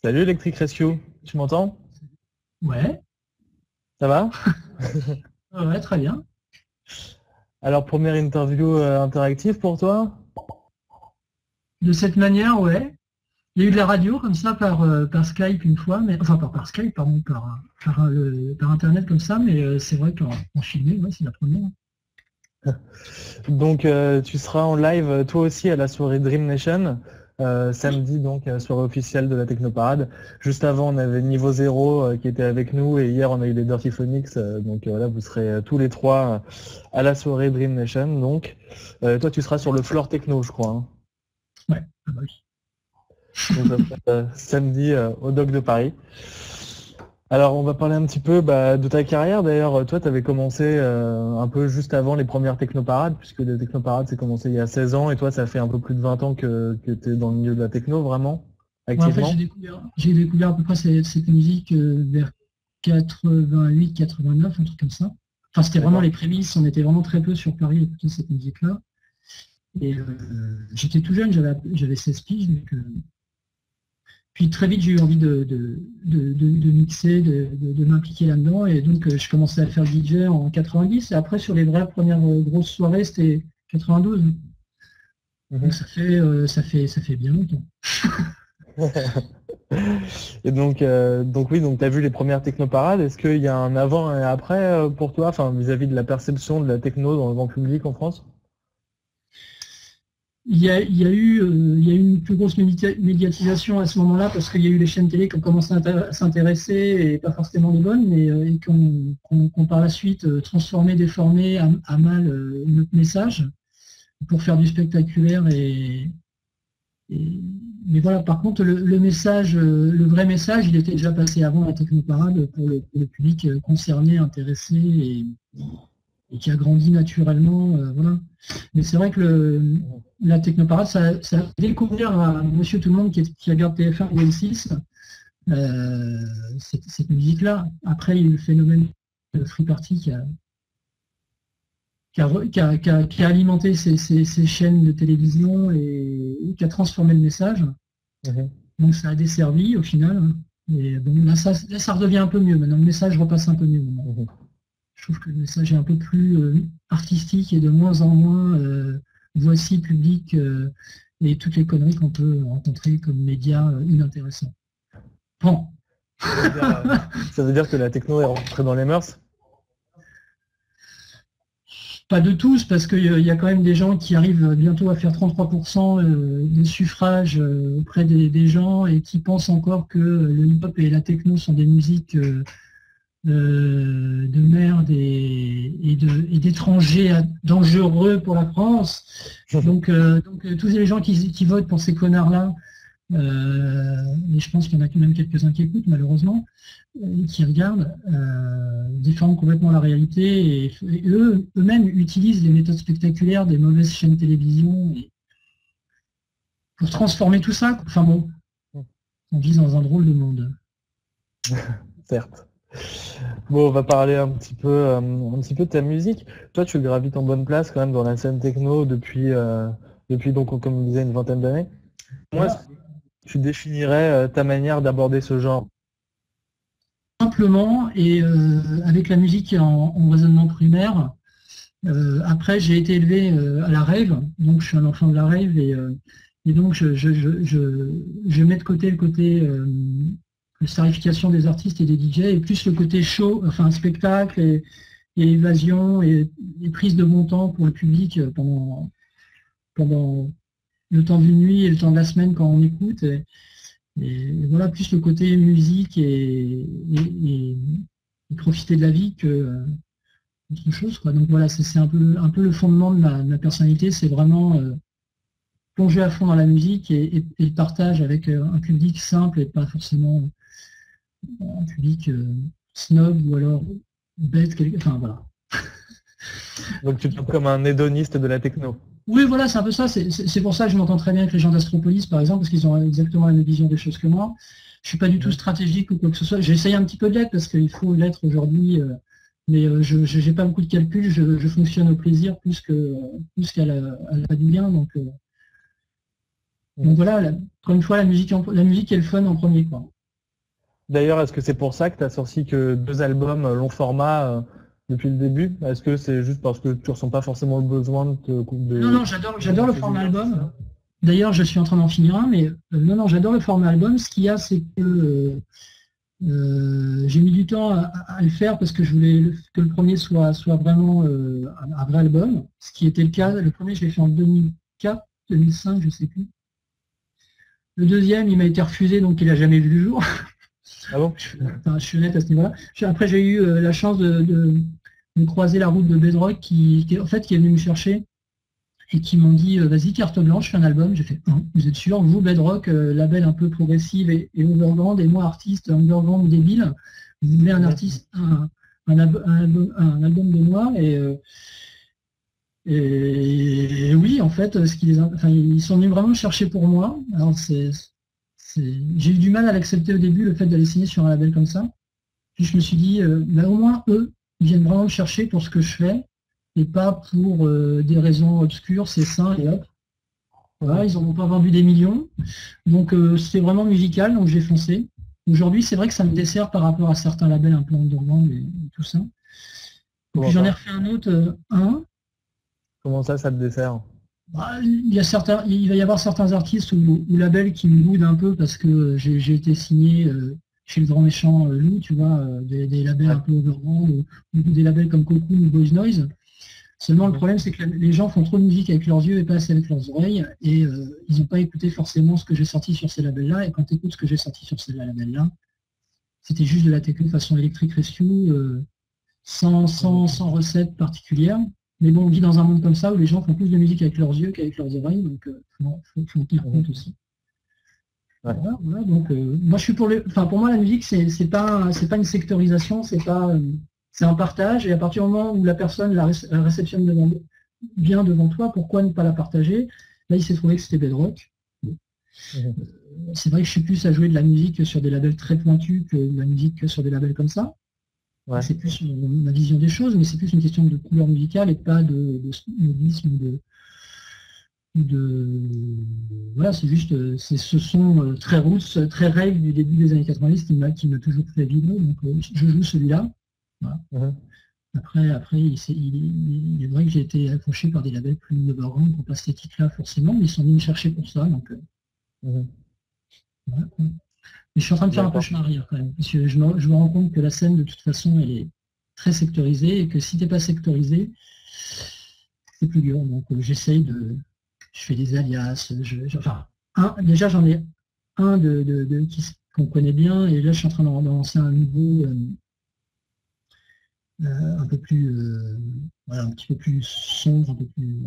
Salut Electric Rescue, tu m'entends? Ouais, Ça va? ouais, très bien. Alors première interview interactive pour toi? De cette manière, ouais. Il y a eu de la radio comme ça par Skype une fois, mais enfin par Skype, pardon, par Internet comme ça, mais c'est vrai qu'en filmé, ouais, c'est la première. Donc tu seras en live toi aussi à la soirée Dream Nation, Oui. samedi donc soirée officielle de la Technoparade. Juste avant on avait Niveau Zéro qui était avec nous et hier on a eu les Dirty Phonics, donc voilà vous serez tous les trois à la soirée Dream Nation donc. Toi tu seras sur le floor techno je crois, hein. Ouais, ah bah oui. Donc ça sera samedi au Doc de Paris. Alors, on va parler un petit peu de ta carrière. D'ailleurs, toi, tu avais commencé un peu juste avant les premières technoparades, puisque les technoparades, c'est commencé il y a 16 ans, et toi, ça fait un peu plus de 20 ans que tu es dans le milieu de la techno, vraiment, Ouais, en fait, activement. j'ai découvert à peu près cette musique vers 88-89, un truc comme ça. Enfin, c'était vraiment D'accord. les prémices, on était vraiment très peu sur Paris à écouter cette musique-là. Et j'étais tout jeune, j'avais 16 piges, donc puis très vite, j'ai eu envie de mixer, de m'impliquer là-dedans. Et donc, je commençais à faire DJ en 90. Et après, sur les vraies premières grosses soirées, c'était 92. Donc, Mhm. ça fait bien longtemps. Et donc oui, donc tu as vu les premières technoparades. Est-ce qu'il y a un avant et un après pour toi, enfin, vis-à-vis de la perception de la techno dans le grand public en France? Il y a eu une plus grosse médiatisation à ce moment-là parce qu'il y a eu les chaînes télé qui ont commencé à s'intéresser et pas forcément les bonnes, mais et qui ont par la suite transformé, déformé à mal notre message pour faire du spectaculaire Et- mais voilà, par contre, le message, le vrai message, il était déjà passé avant la technoparade pour le public concerné, intéressé et qui a grandi naturellement. Voilà. Mais c'est vrai que Mhm. la technoparade, ça a découvert à Monsieur Tout-le-Monde qui regarde TF1 ou M6 cette musique-là. Après, il y a eu le phénomène de Free Party qui a alimenté ces chaînes de télévision et qui a transformé le message. Mhm. Donc ça a desservi au final, hein. Et bon, là, ça redevient un peu mieux. Maintenant, le message repasse un peu mieux maintenant. Mhm. Je trouve que le message est un peu plus artistique et de moins en moins voici public et toutes les conneries qu'on peut rencontrer comme médias inintéressants. Bon, Ça veut dire que la techno est rentrée dans les mœurs? pas de tous, parce qu'il y a quand même des gens qui arrivent bientôt à faire 33% des suffrages auprès des gens et qui pensent encore que le hip-hop et la techno sont des musiques de merde et d'étrangers dangereux pour la France. Donc, tous les gens qui votent pour ces connards-là, et je pense qu'il y en a même quelques-uns qui écoutent malheureusement, qui regardent, déforment complètement la réalité et eux-mêmes utilisent les méthodes spectaculaires des mauvaises chaînes de télévision pour transformer tout ça. Enfin bon, on vit dans un drôle de monde. Certes. Bon, on va parler un petit peu de ta musique. Toi, tu gravites en bonne place quand même dans la scène techno depuis donc, comme on disait, une vingtaine d'années. Moi, est-ce que Voilà. tu définirais ta manière d'aborder ce genre? Simplement, et avec la musique en raisonnement primaire. Après, j'ai été élevé à la rave, donc je suis un enfant de la rave et donc je mets de côté le côté starification des artistes et des DJ et plus le côté show, enfin spectacle et évasion et prise de bon temps pour le public pendant le temps d'une nuit et le temps de la semaine quand on écoute. Et voilà, plus le côté musique et profiter de la vie que autre chose, quoi. Donc voilà, c'est un peu le fondement de ma personnalité, c'est vraiment plonger à fond dans la musique et le partage avec un public simple et pas forcément un public snob ou alors bête, enfin voilà. Donc, tu te sens comme un hédoniste de la techno. Oui, voilà, c'est un peu ça. C'est pour ça que je m'entends très bien avec les gens d'Astropolis, par exemple, parce qu'ils ont exactement la même vision des choses que moi. Je suis pas du tout Mhm. stratégique ou quoi que ce soit. J'essaye un petit peu de l'être parce qu'il faut l'être aujourd'hui, mais je n'ai pas beaucoup de calculs. Je fonctionne au plaisir plus qu'à la du bien. Donc, Donc voilà, encore une fois, la musique et le fun en premier, quoi. D'ailleurs, est-ce que c'est pour ça que tu as sorti que 2 albums long format depuis le début? Est-ce que c'est juste parce que tu ressens pas forcément le besoin Non, j'adore le format album. D'ailleurs, je suis en train d'en finir un, mais non, j'adore le format album. Ce qu'il y a, c'est que j'ai mis du temps à le faire parce que je voulais que le premier soit vraiment un vrai album, ce qui était le cas. Le premier, je l'ai fait en 2004, 2005, je sais plus. Le deuxième, il m'a été refusé, donc il n'a jamais vu le jour. Ah bon? Enfin, je suis honnête à ce niveau-là. Après, j'ai eu la chance de croiser la route de Bedrock qui est venu me chercher et qui m'ont dit vas-y, carte blanche, fais un album. J'ai fait vous êtes sûr, vous, Bedrock, label un peu progressive et underground, et moi, artiste underground débile, vous voulez un artiste, un album de moi et oui, en fait, ils sont venus vraiment me chercher pour moi. Alors j'ai eu du mal à l'accepter au début, le fait d'aller signer sur un label comme ça. Puis je me suis dit, au moins eux, ils viennent vraiment me chercher pour ce que je fais, et pas pour des raisons obscures, c'est sain et hop. Voilà, ils n'ont pas vendu des millions. Donc c'était vraiment musical, donc j'ai foncé. Aujourd'hui, c'est vrai que ça me dessert par rapport à certains labels un peu underground et tout ça. Et puis j'en ai refait un autre, Comment ça te dessert? Il va y avoir certains artistes ou labels qui me boudent un peu parce que j'ai été signé chez le grand méchant Lou, tu vois, des labels un peu overground ou des labels comme Cocoon ou Boys Noise. Seulement le problème c'est que les gens font trop de musique avec leurs yeux et pas assez avec leurs oreilles et ils n'ont pas écouté forcément ce que j'ai sorti sur ces labels-là, et quand tu écoutes ce que j'ai sorti sur ces labels-là, c'était juste de la techno façon électrique rescue, sans recette particulière. Mais bon, on vit dans un monde comme ça où les gens font plus de musique avec leurs yeux qu'avec leurs oreilles, donc faut en tenir compte aussi. Ouais. Voilà, donc moi je suis pour moi la musique c'est pas une sectorisation, c'est un partage, et à partir du moment où la personne la réceptionne bien devant toi, pourquoi ne pas la partager? Là il s'est trouvé que c'était Bedrock. C'est vrai que je suis plus à jouer de la musique sur des labels très pointus que de la musique sur des labels comme ça. Ouais. C'est plus ma vision des choses, mais c'est plus une question de couleur musicale et pas de snobisme voilà, c'est juste ce son très roots, très rave du début des années 90 qui m'a toujours fait vibrer, donc je joue celui-là. Voilà. Après il est vrai que j'ai été approché par des labels plus underground qui n'ont pas cette éthique-là forcément, mais ils sont venus me chercher pour ça, donc voilà. Mais je suis en train de faire un peu chemin arrière quand même, parce que je me rends compte que la scène, de toute façon, elle est très sectorisée, et que si tu n'es pas sectorisé, c'est plus dur. Donc j'essaye je fais des alias. Déjà, j'en ai un qu'on connaît bien, et là, je suis en train d'en lancer un nouveau, un peu plus, un petit peu plus sombre, un peu plus,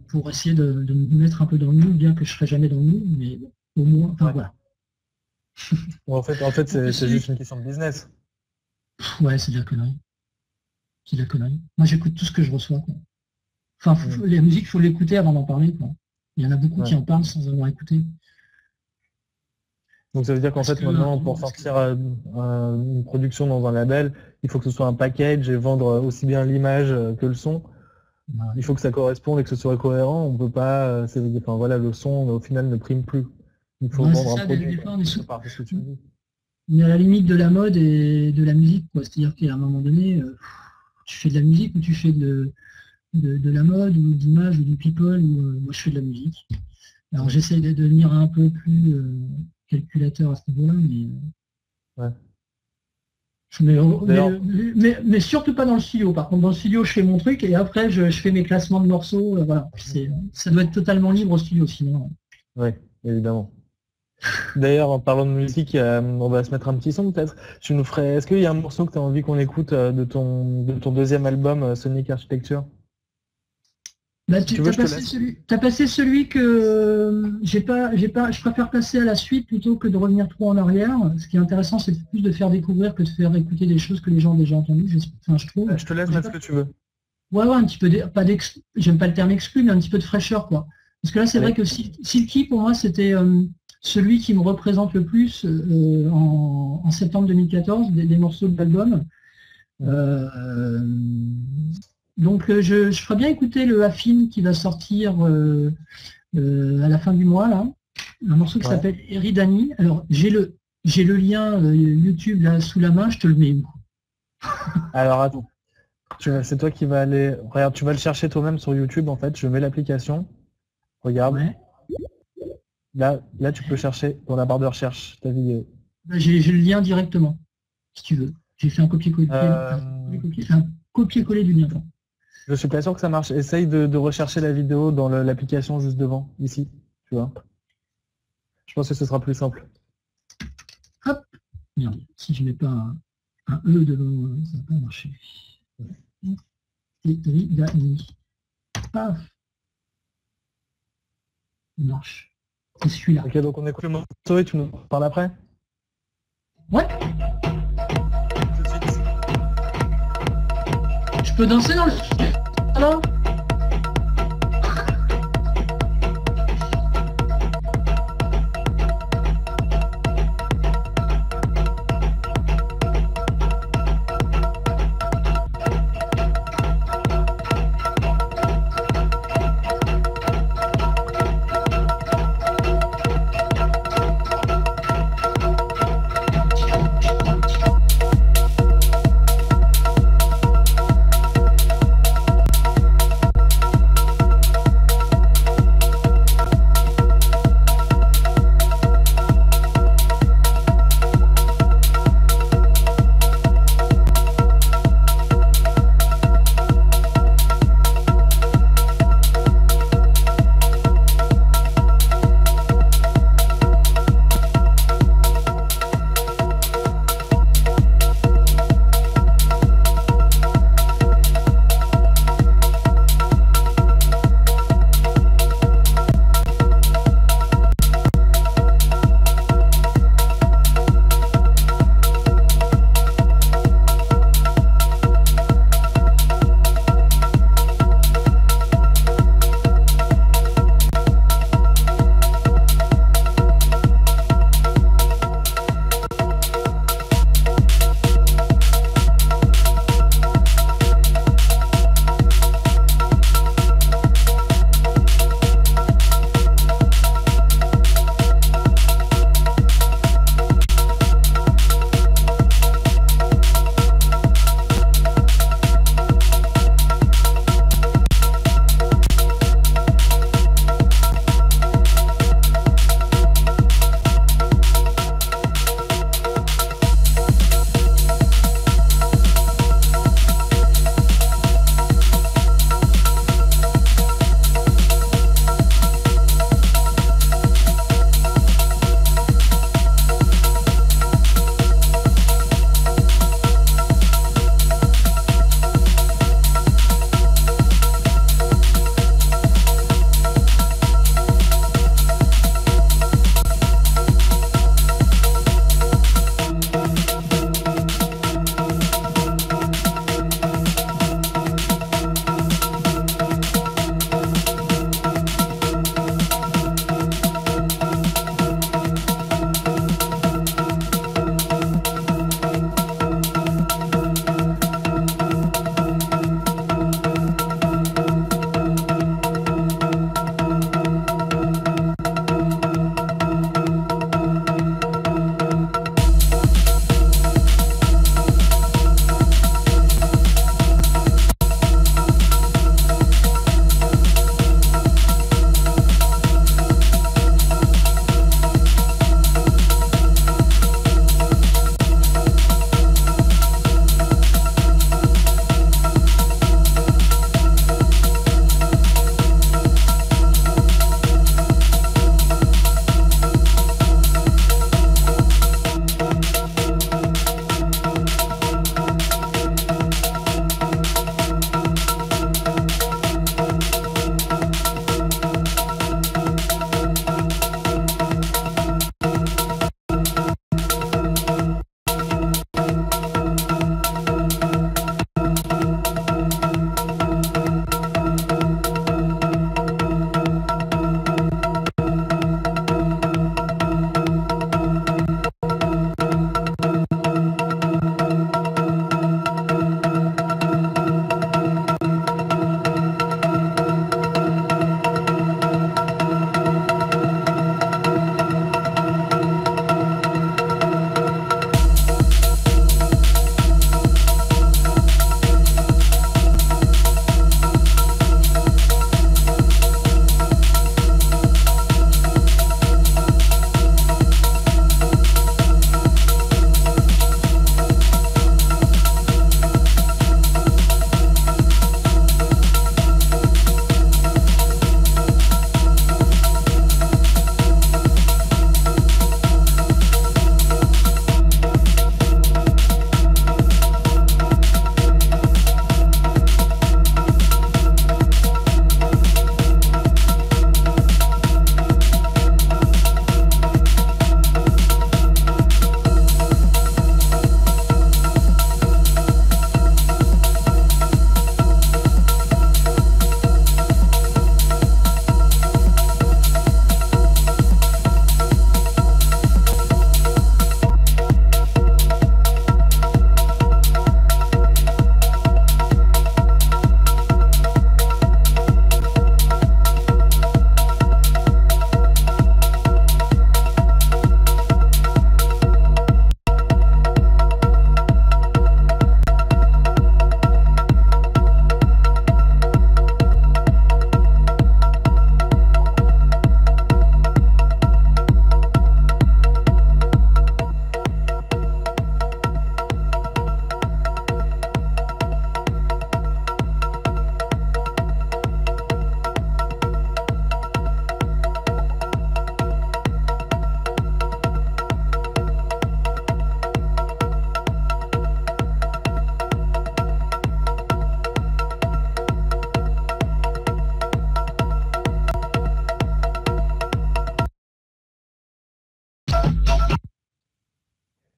pour essayer de me mettre un peu dans le moule, bien que je ne serai jamais dans le moule, mais au moins, voilà. En fait c'est juste une question de business. Ouais, c'est de la connerie. C'est de la connerie. Moi, j'écoute tout ce que je reçois, quoi. Enfin, la musique, il faut l'écouter avant d'en parler, quoi. Il y en a beaucoup qui en parlent sans avoir écouté. Donc ça veut dire qu'en fait, maintenant, pour sortir une production dans un label, il faut que ce soit un package et vendre aussi bien l'image que le son. Ouais. Il faut que ça corresponde et que ce soit cohérent. On peut pas... le son, au final, ne prime plus. Il faut vendre un produit. Mais à la limite de la mode et de la musique, quoi. C'est-à-dire qu'à un moment donné, tu fais de la musique ou tu fais de la mode ou d'image ou du people, ou moi je fais de la musique. Alors j'essaie de devenir un peu plus calculateur à ce niveau-là, mais surtout pas dans le studio. Par contre, dans le studio, je fais mon truc et après je fais mes classements de morceaux. Voilà. Ça doit être totalement libre au studio, sinon. Oui, évidemment. D'ailleurs, en parlant de musique, on va se mettre un petit son peut-être. Est-ce qu'il y a un morceau que tu as envie qu'on écoute de ton deuxième album, Sonic Architecture? Bah, t'as passé celui que je préfère passer à la suite plutôt que de revenir trop en arrière. Ce qui est intéressant, c'est plus de faire découvrir que de faire écouter des choses que les gens ont déjà entendues. Je trouve. Je te laisse mettre ce que tu veux. Ouais, un petit peu j'aime pas le terme exclu, mais un petit peu de fraîcheur, quoi. Parce que là, c'est vrai que Silky, pour moi, c'était celui qui me représente le plus en septembre 2014, des morceaux de l'album. Donc je ferais bien écouter le Affine qui va sortir à la fin du mois, là, un morceau qui Ouais. s'appelle Eridani. Alors, j'ai le lien YouTube là sous la main, je te le mets. Alors attends, c'est toi qui vas aller. Regarde, tu vas le chercher toi-même sur YouTube en fait. Je mets l'application. Regarde, Ouais. là tu peux chercher dans la barre de recherche ta vidéo. Bah, j'ai le lien directement, si tu veux. J'ai fait un copier-coller un copier-coller du lien. Je suis pas sûr que ça marche. Essaye de rechercher la vidéo dans l'application juste devant, ici. Tu vois. Je pense que ce sera plus simple. Hop. Merde, si je mets pas un E devant, ça va pas marcher. Eridani. Paf. Il marche. C'est celui-là. Ok, donc on écoute le morceau et tu nous parles après. Ouais. Tout de suite. Je peux danser dans le salon?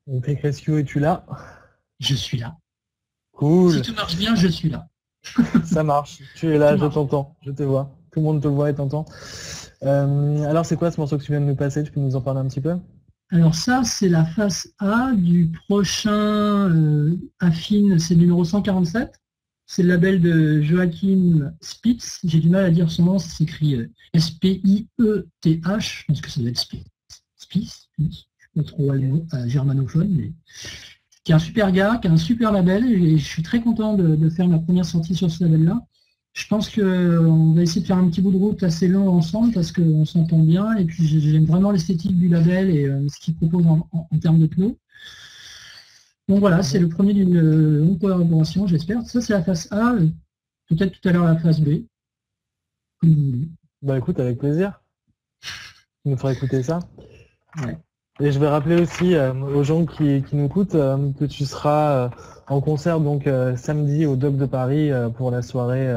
Electric Rescue, es-tu là? Je suis là. Cool, Si tout marche bien, je suis là. ça marche. Tu es là, Tout je marche. t'entends, je te vois. Tout le monde te voit et t'entend. Alors, c'est quoi ce morceau que tu viens de nous passer? Tu peux nous en parler un petit peu? Alors ça, c'est la face A du prochain Affine, c'est le numéro 147. C'est le label de Joachim Spitz. J'ai du mal à dire son nom, ça s'écrit Spieth. Je pense que ça doit être Spitz. Spitz. Je suis pas trop germanophone, mais qui est un super gars, qui a un super label, et je suis très content de faire ma première sortie sur ce label-là. Je pense qu'on va essayer de faire un petit bout de route assez long ensemble parce qu'on s'entend bien, et puis j'aime vraiment l'esthétique du label et ce qu'il propose en termes de pneus. Donc voilà, c'est le premier d'une longue collaboration, j'espère. Ça, c'est la face A, peut-être tout à l'heure la face B, comme vous voulez. Bah écoute, avec plaisir. Tu nous feras écouter ça. Ouais. Et je vais rappeler aussi aux gens qui nous écoutent que tu seras en concert donc samedi au Dock de Paris pour la soirée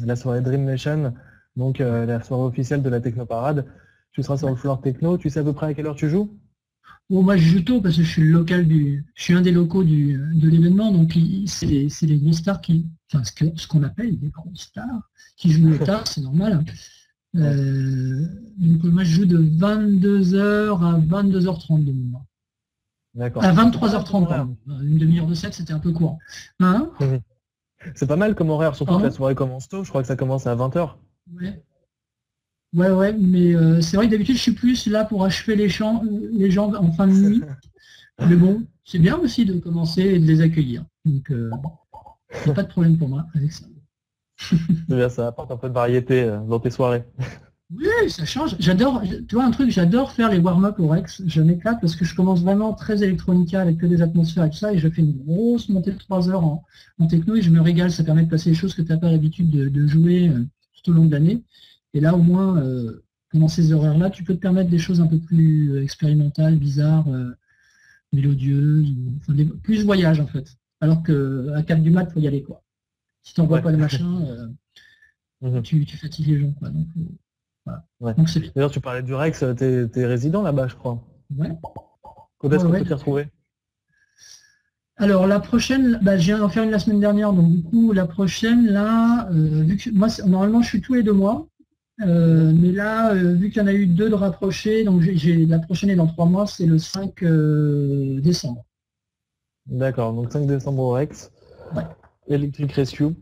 Dream Nation, donc la soirée officielle de la Technoparade. Tu seras sur le floor techno. Tu sais à peu près à quelle heure tu joues? Bon, moi, je joue tôt parce que je suis le local je suis un des locaux de l'événement, donc c'est les grosses stars enfin, ce qu'on appelle des grosses stars qui jouent le tard, c'est normal. Donc moi, je joue de 22h à 22h30 de mémoire. D'accord. À 23h30, pardon. Une demi-heure de set, c'était un peu court. Hein? C'est pas mal comme horaire, surtout que Pardon? la soirée commence tôt. Je crois que ça commence à 20h. Ouais. Ouais, mais c'est vrai que d'habitude, je suis plus là pour achever les gens en fin de nuit. Mais bon, c'est bien aussi de commencer et de les accueillir. Donc, il n'y a pas de problème pour moi avec ça. C'est bien, ça apporte un peu de variété dans tes soirées. Oui, ça change. J'adore, tu vois un truc, j'adore faire les warm-up au Rex. Je m'éclate parce que je commence vraiment très électronica avec que des atmosphères et tout ça, et je fais une grosse montée de 3 heures en techno et je me régale. Ça permet de passer des choses que tu n'as pas l'habitude de jouer tout au long de l'année. Et là, au moins, pendant ces horaires-là, tu peux te permettre des choses un peu plus expérimentales, bizarres, mélodieuses, enfin, plus voyage en fait. Alors qu'à 4 du mat, il faut y aller, quoi. Si tu n'envoies pas le machin, tu fatigues les gens, quoi. Donc, voilà. Ouais. Donc c'est bien. D'ailleurs, tu parlais du Rex, t'es résident là-bas, je crois. Ouais. Quand est-ce qu'on Ouais, peut t'y retrouver? Alors la prochaine, je viens d'en faire une la semaine dernière, donc du coup la prochaine, là, vu que moi normalement je suis tous les 2 mois, mais là, vu qu'il y en a eu 2 de rapprochés, donc la prochaine est dans 3 mois, c'est le 5 décembre. D'accord, donc 5 décembre au Rex. Ouais. Electric Rescue.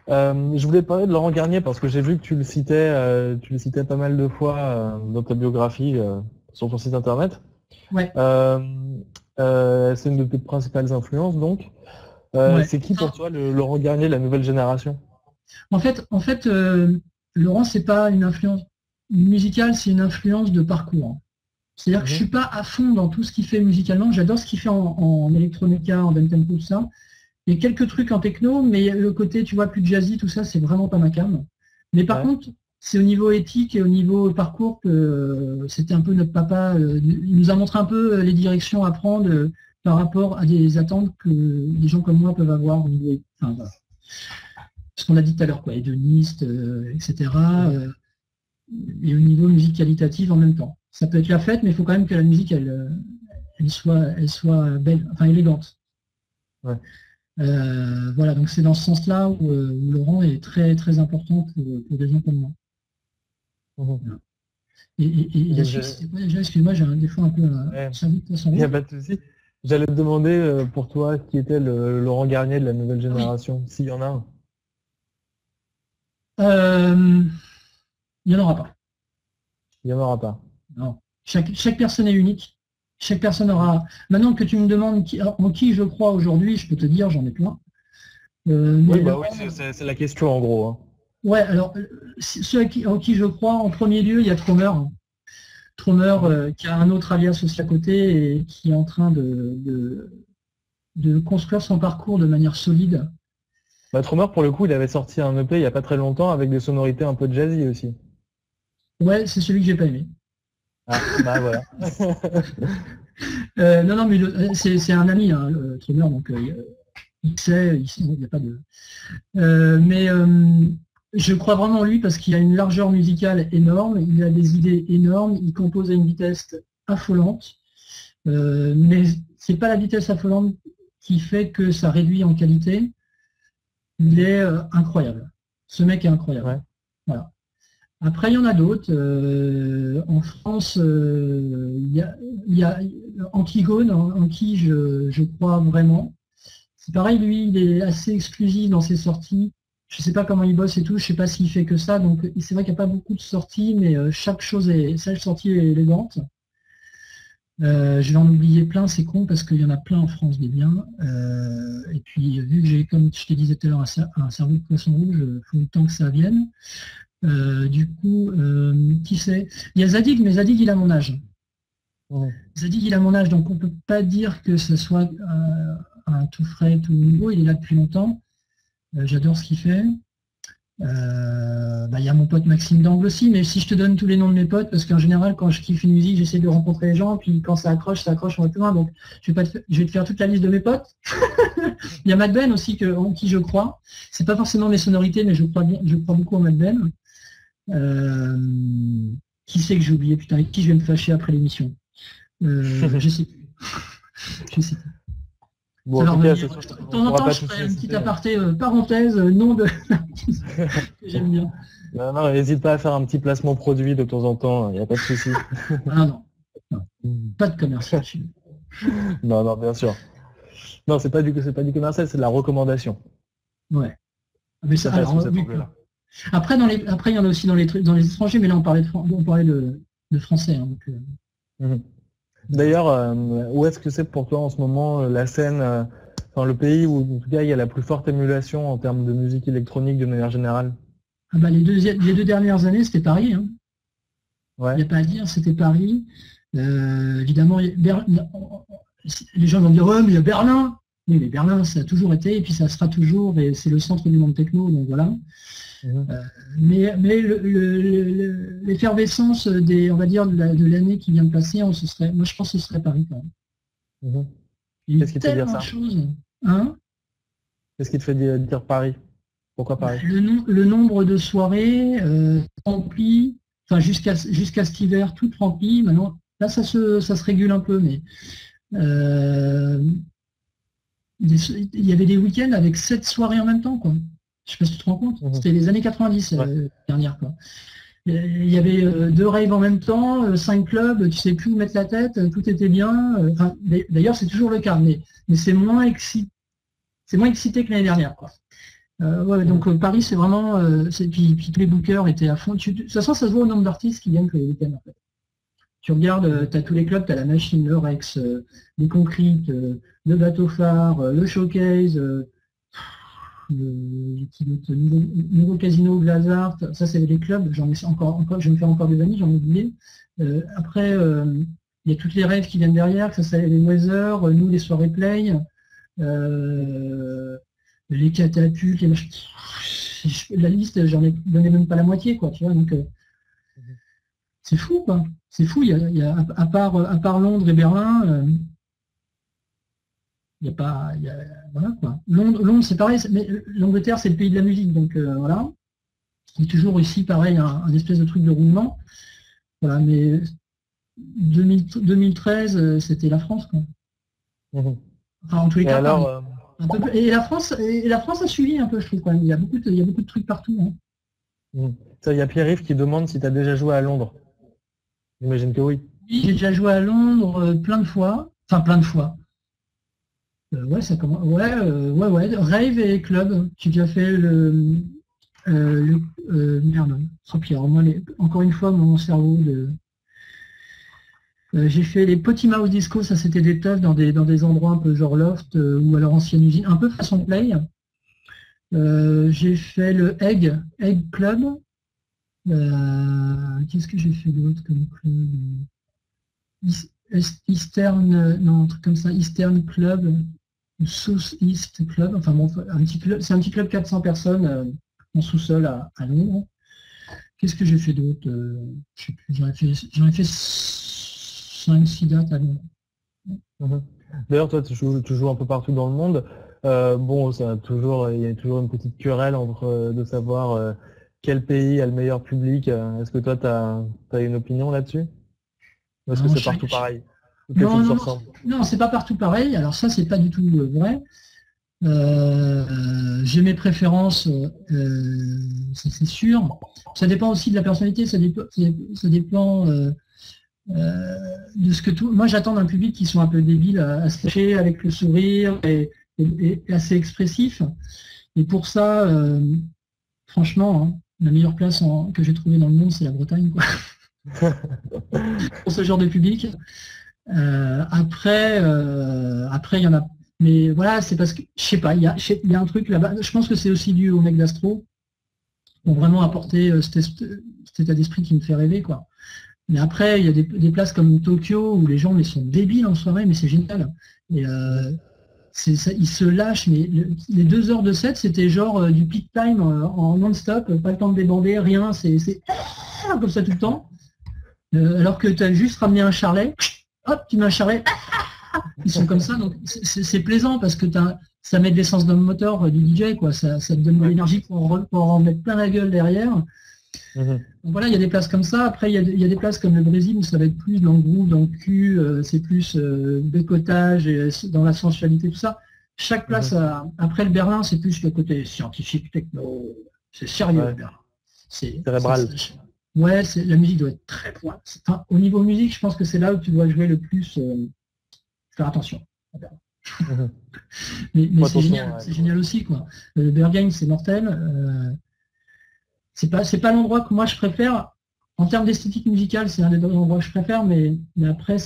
Je voulais parler de Laurent Garnier parce que j'ai vu que tu le citais pas mal de fois dans ta biographie sur ton site internet. Ouais. C'est une de tes principales influences donc. Ouais. C'est qui pour toi le Laurent Garnier de la nouvelle génération? En fait, Laurent, c'est pas une influence musicale, c'est une influence de parcours. C'est-à-dire que je suis pas à fond dans tout ce qu'il fait musicalement. J'adore ce qu'il fait en electronica, en downtempo, tout ça. Il y a quelques trucs en techno, mais le côté, tu vois, plus jazzy, tout ça, c'est vraiment pas ma came. Mais par contre, c'est au niveau éthique et au niveau parcours que c'était un peu notre papa. Il nous a montré un peu les directions à prendre par rapport à des attentes que des gens comme moi peuvent avoir au niveau. Enfin, voilà. Ce qu'on a dit tout à l'heure, quoi, hédoniste, etc. Et au niveau musique qualitative en même temps. Ça peut être la fête, mais il faut quand même que la musique, elle soit belle, enfin élégante. Ouais. Voilà, donc c'est dans ce sens-là où Laurent est très très important pour des gens comme moi. Voilà. Et la suite, c'était quoi déjà? Excuse-moi, j'ai des fois un peu un cerveau de poisson Il n'y a rouge. pas de souci. J'allais te demander pour toi qui était le Laurent Garnier de la nouvelle génération, s'il y en a un. Il n'y en aura pas. Il n'y en aura pas. Non. Chaque personne est unique. Chaque personne aura. Maintenant que tu me demandes en qui je crois aujourd'hui, je peux te dire, j'en ai plein. Oui, c'est la question en gros. Hein. Ouais, alors ceux en qui je crois, en premier lieu, il y a Tromer. Tromer qui a un autre alias aussi à côté et qui est en train de construire son parcours de manière solide. Tromer, pour le coup, il avait sorti un EP il n'y a pas très longtemps avec des sonorités un peu jazzy aussi. Ouais, c'est celui que j'ai pas aimé. Ah, bah voilà. Non, mais c'est un ami, hein, Tromer, donc il sait, il n'y a pas de... mais je crois vraiment en lui parce qu'il a une largeur musicale énorme, il a des idées énormes, il compose à une vitesse affolante, mais c'est pas la vitesse affolante qui fait que ça réduit en qualité. Il est incroyable. Ce mec est incroyable. Ouais. Voilà. Après, il y en a d'autres. En France, il y a Antigone, en qui je crois vraiment. C'est pareil, lui, il est assez exclusif dans ses sorties. Je ne sais pas comment il bosse et tout, je ne sais pas s'il fait que ça. Donc, c'est vrai qu'il n'y a pas beaucoup de sorties, mais chaque sortie est élégante. Je vais en oublier plein, c'est con, parce qu'il y en a plein en France des biens. Et puis, vu que j'ai, comme je te disais tout à l'heure, un cerveau de poisson rouge, il faut le temps que ça vienne. Du coup, qui sait? Il y a Zadig, mais Zadig, il a mon âge. Ouais. Zadig, il a mon âge, donc on ne peut pas dire que ce soit un tout frais, tout nouveau. Il est là depuis longtemps. J'adore ce qu'il fait. Il y a mon pote Maxime Dangle aussi, mais si je te donne tous les noms de mes potes, parce qu'en général, quand je kiffe une musique, j'essaie de rencontrer les gens, puis quand ça accroche, on va plus loin. Donc, je vais te faire toute la liste de mes potes. Il y a Matt Ben aussi, en qui je crois. C'est pas forcément mes sonorités, mais je crois beaucoup en Matt Ben. Qui c'est que j'ai oublié, putain, avec qui je vais me fâcher après l'émission? Je sais plus. Je sais plus. Bon, Alors, en tout cas, de temps en temps, je ferai une petite aparté parenthèse, nom de que j'aime bien. Non, n'hésite pas à faire un petit placement produit de temps en temps, il n'y a pas de souci. Ah non, pas de commercial. Non, bien sûr. Non, c'est pas du commercial, c'est de la recommandation. Ouais. Mais ça, alors, oui, après, il y en a aussi dans les étrangers, mais là, on parlait de français. Hein, donc, D'ailleurs, où est-ce que c'est pour toi en ce moment la scène, le pays où en tout cas il y a la plus forte émulation en termes de musique électronique de manière générale? Les deux dernières années, c'était Paris. Hein. Ouais. Il n'y a pas à dire, c'était Paris. Évidemment, les gens vont dire ouais, mais il y a Berlin. Oui, mais Berlin, ça a toujours été, et puis ça sera toujours, et c'est le centre du monde techno, donc voilà. Mais l'effervescence on va dire, de l'année qui vient de passer, moi je pense que ce serait Paris quand même. Qu'est-ce qui te fait dire ça? Hein? Qu'est-ce qui te fait dire Paris? Pourquoi Paris? Le nombre de soirées remplies, enfin jusqu'à cet hiver, toutes remplies. Maintenant, là ça se régule un peu, mais il y avait des week-ends avec 7 soirées en même temps, quoi. Je sais pas si tu te rends compte. C'était les années 90 dernière, quoi. Il y avait 2 raves en même temps, 5 clubs, tu sais plus où mettre la tête, tout était bien. D'ailleurs, c'est toujours le cas, mais c'est moins excité que l'année dernière, quoi. Donc Paris, c'est vraiment... puis tous les bookers étaient à fond. De toute façon, ça se voit au nombre d'artistes qui viennent que les week-ends, en fait. Tu regardes, tu as tous les clubs, tu as la Machine, le Rex, les Concrete, le Bateau Phare, le Showcase, le nouveau Casino Blazart. Ça, c'est les clubs. Je vais me faire encore des amis, j'en ai oublié. Après, il y a toutes les rêves qui viennent derrière, que ça c'est les Weather, nous, les soirées play, les catapultes, les machins. La liste, j'en ai donné même pas la moitié, quoi, tu vois, donc c'est fou, quoi. C'est fou, il y a à part Londres et Berlin, il n'y a pas... voilà, quoi. Londres, c'est pareil, mais l'Angleterre, c'est le pays de la musique, donc voilà. Il y a toujours ici, pareil, un espèce de truc de roulement. Voilà, mais 2013, c'était la France, quoi. Enfin, en tous les cas, alors, et la France a suivi un peu, je trouve, quand même. Il y a beaucoup de trucs partout. Hein. Il y a Pierre-Yves qui demande si tu as déjà joué à Londres. J'imagine que oui. Oui, j'ai déjà joué à Londres plein de fois. Enfin, plein de fois. Ouais, ça commence. Ouais, rave et club. J'ai déjà fait merde. Oh, puis, alors, moi, encore une fois, mon cerveau j'ai fait les Potty Mouse Disco, ça c'était des teufs dans des endroits un peu genre loft ou alors ancienne usine, un peu façon play. J'ai fait le Egg Club. Qu'est-ce que j'ai fait d'autre comme club? Eastern, non, un truc comme ça, Eastern Club, South East Club, enfin bon, c'est un petit club 400 personnes en sous-sol à Londres. Qu'est-ce que j'ai fait d'autre? Je sais plus, j'en ai fait 5-6 dates à Londres. D'ailleurs, toi, tu joues un peu partout dans le monde. Bon, il y a toujours une petite querelle entre de savoir quel pays a le meilleur public. Est-ce que toi, tu as une opinion là-dessus? Ou est-ce que c'est partout pareil? Quelque Non, chose se non, ressemble. non, c'est pas partout pareil. Alors ça, c'est pas du tout vrai. J'ai mes préférences, ça c'est sûr. Ça dépend aussi de la personnalité, ça dépend de ce que tout. Moi, j'attends d'un public qui sont un peu débiles à se cacher avec le sourire et assez expressif. Et pour ça, franchement, hein, la meilleure place que j'ai trouvée dans le monde, c'est la Bretagne, quoi, pour ce genre de public. Après, il y en a. Mais voilà, c'est parce que, je sais pas, il y a un truc là-bas. Je pense que c'est aussi dû aux mecs d'Astro, qui ont vraiment apporté cet état d'esprit qui me fait rêver, quoi. Mais après, il y a des places comme Tokyo où les gens mais sont débiles en soirée, mais c'est génial. Et ils se lâchent, mais les 2 heures de set, c'était genre du peak time en non-stop, pas le temps de débander, rien, c'est comme ça tout le temps. Alors que tu as juste ramené un charlet, hop, tu mets un charlet, ils sont comme ça, donc c'est plaisant parce que ça met de l'essence dans le moteur du DJ, quoi. Ça te donne de l'énergie pour en mettre plein la gueule derrière. Donc voilà, il y a des places comme ça. Après, il y a des places comme le Brésil où ça va être plus dans le groove, dans le cul, c'est plus décotage et dans la sensualité, tout ça. Chaque place, après le Berlin, c'est plus le côté scientifique, techno, c'est sérieux, le Berlin. C'est cérébral. Ouais, la musique doit être très pointe. Enfin, au niveau musique, je pense que c'est là où tu dois jouer le plus, faire attention. Mais c'est génial, c'est génial aussi, quoi. Le Berghain, c'est mortel. C'est pas l'endroit que moi je préfère. En termes d'esthétique musicale, c'est un des endroits que je préfère, mais après,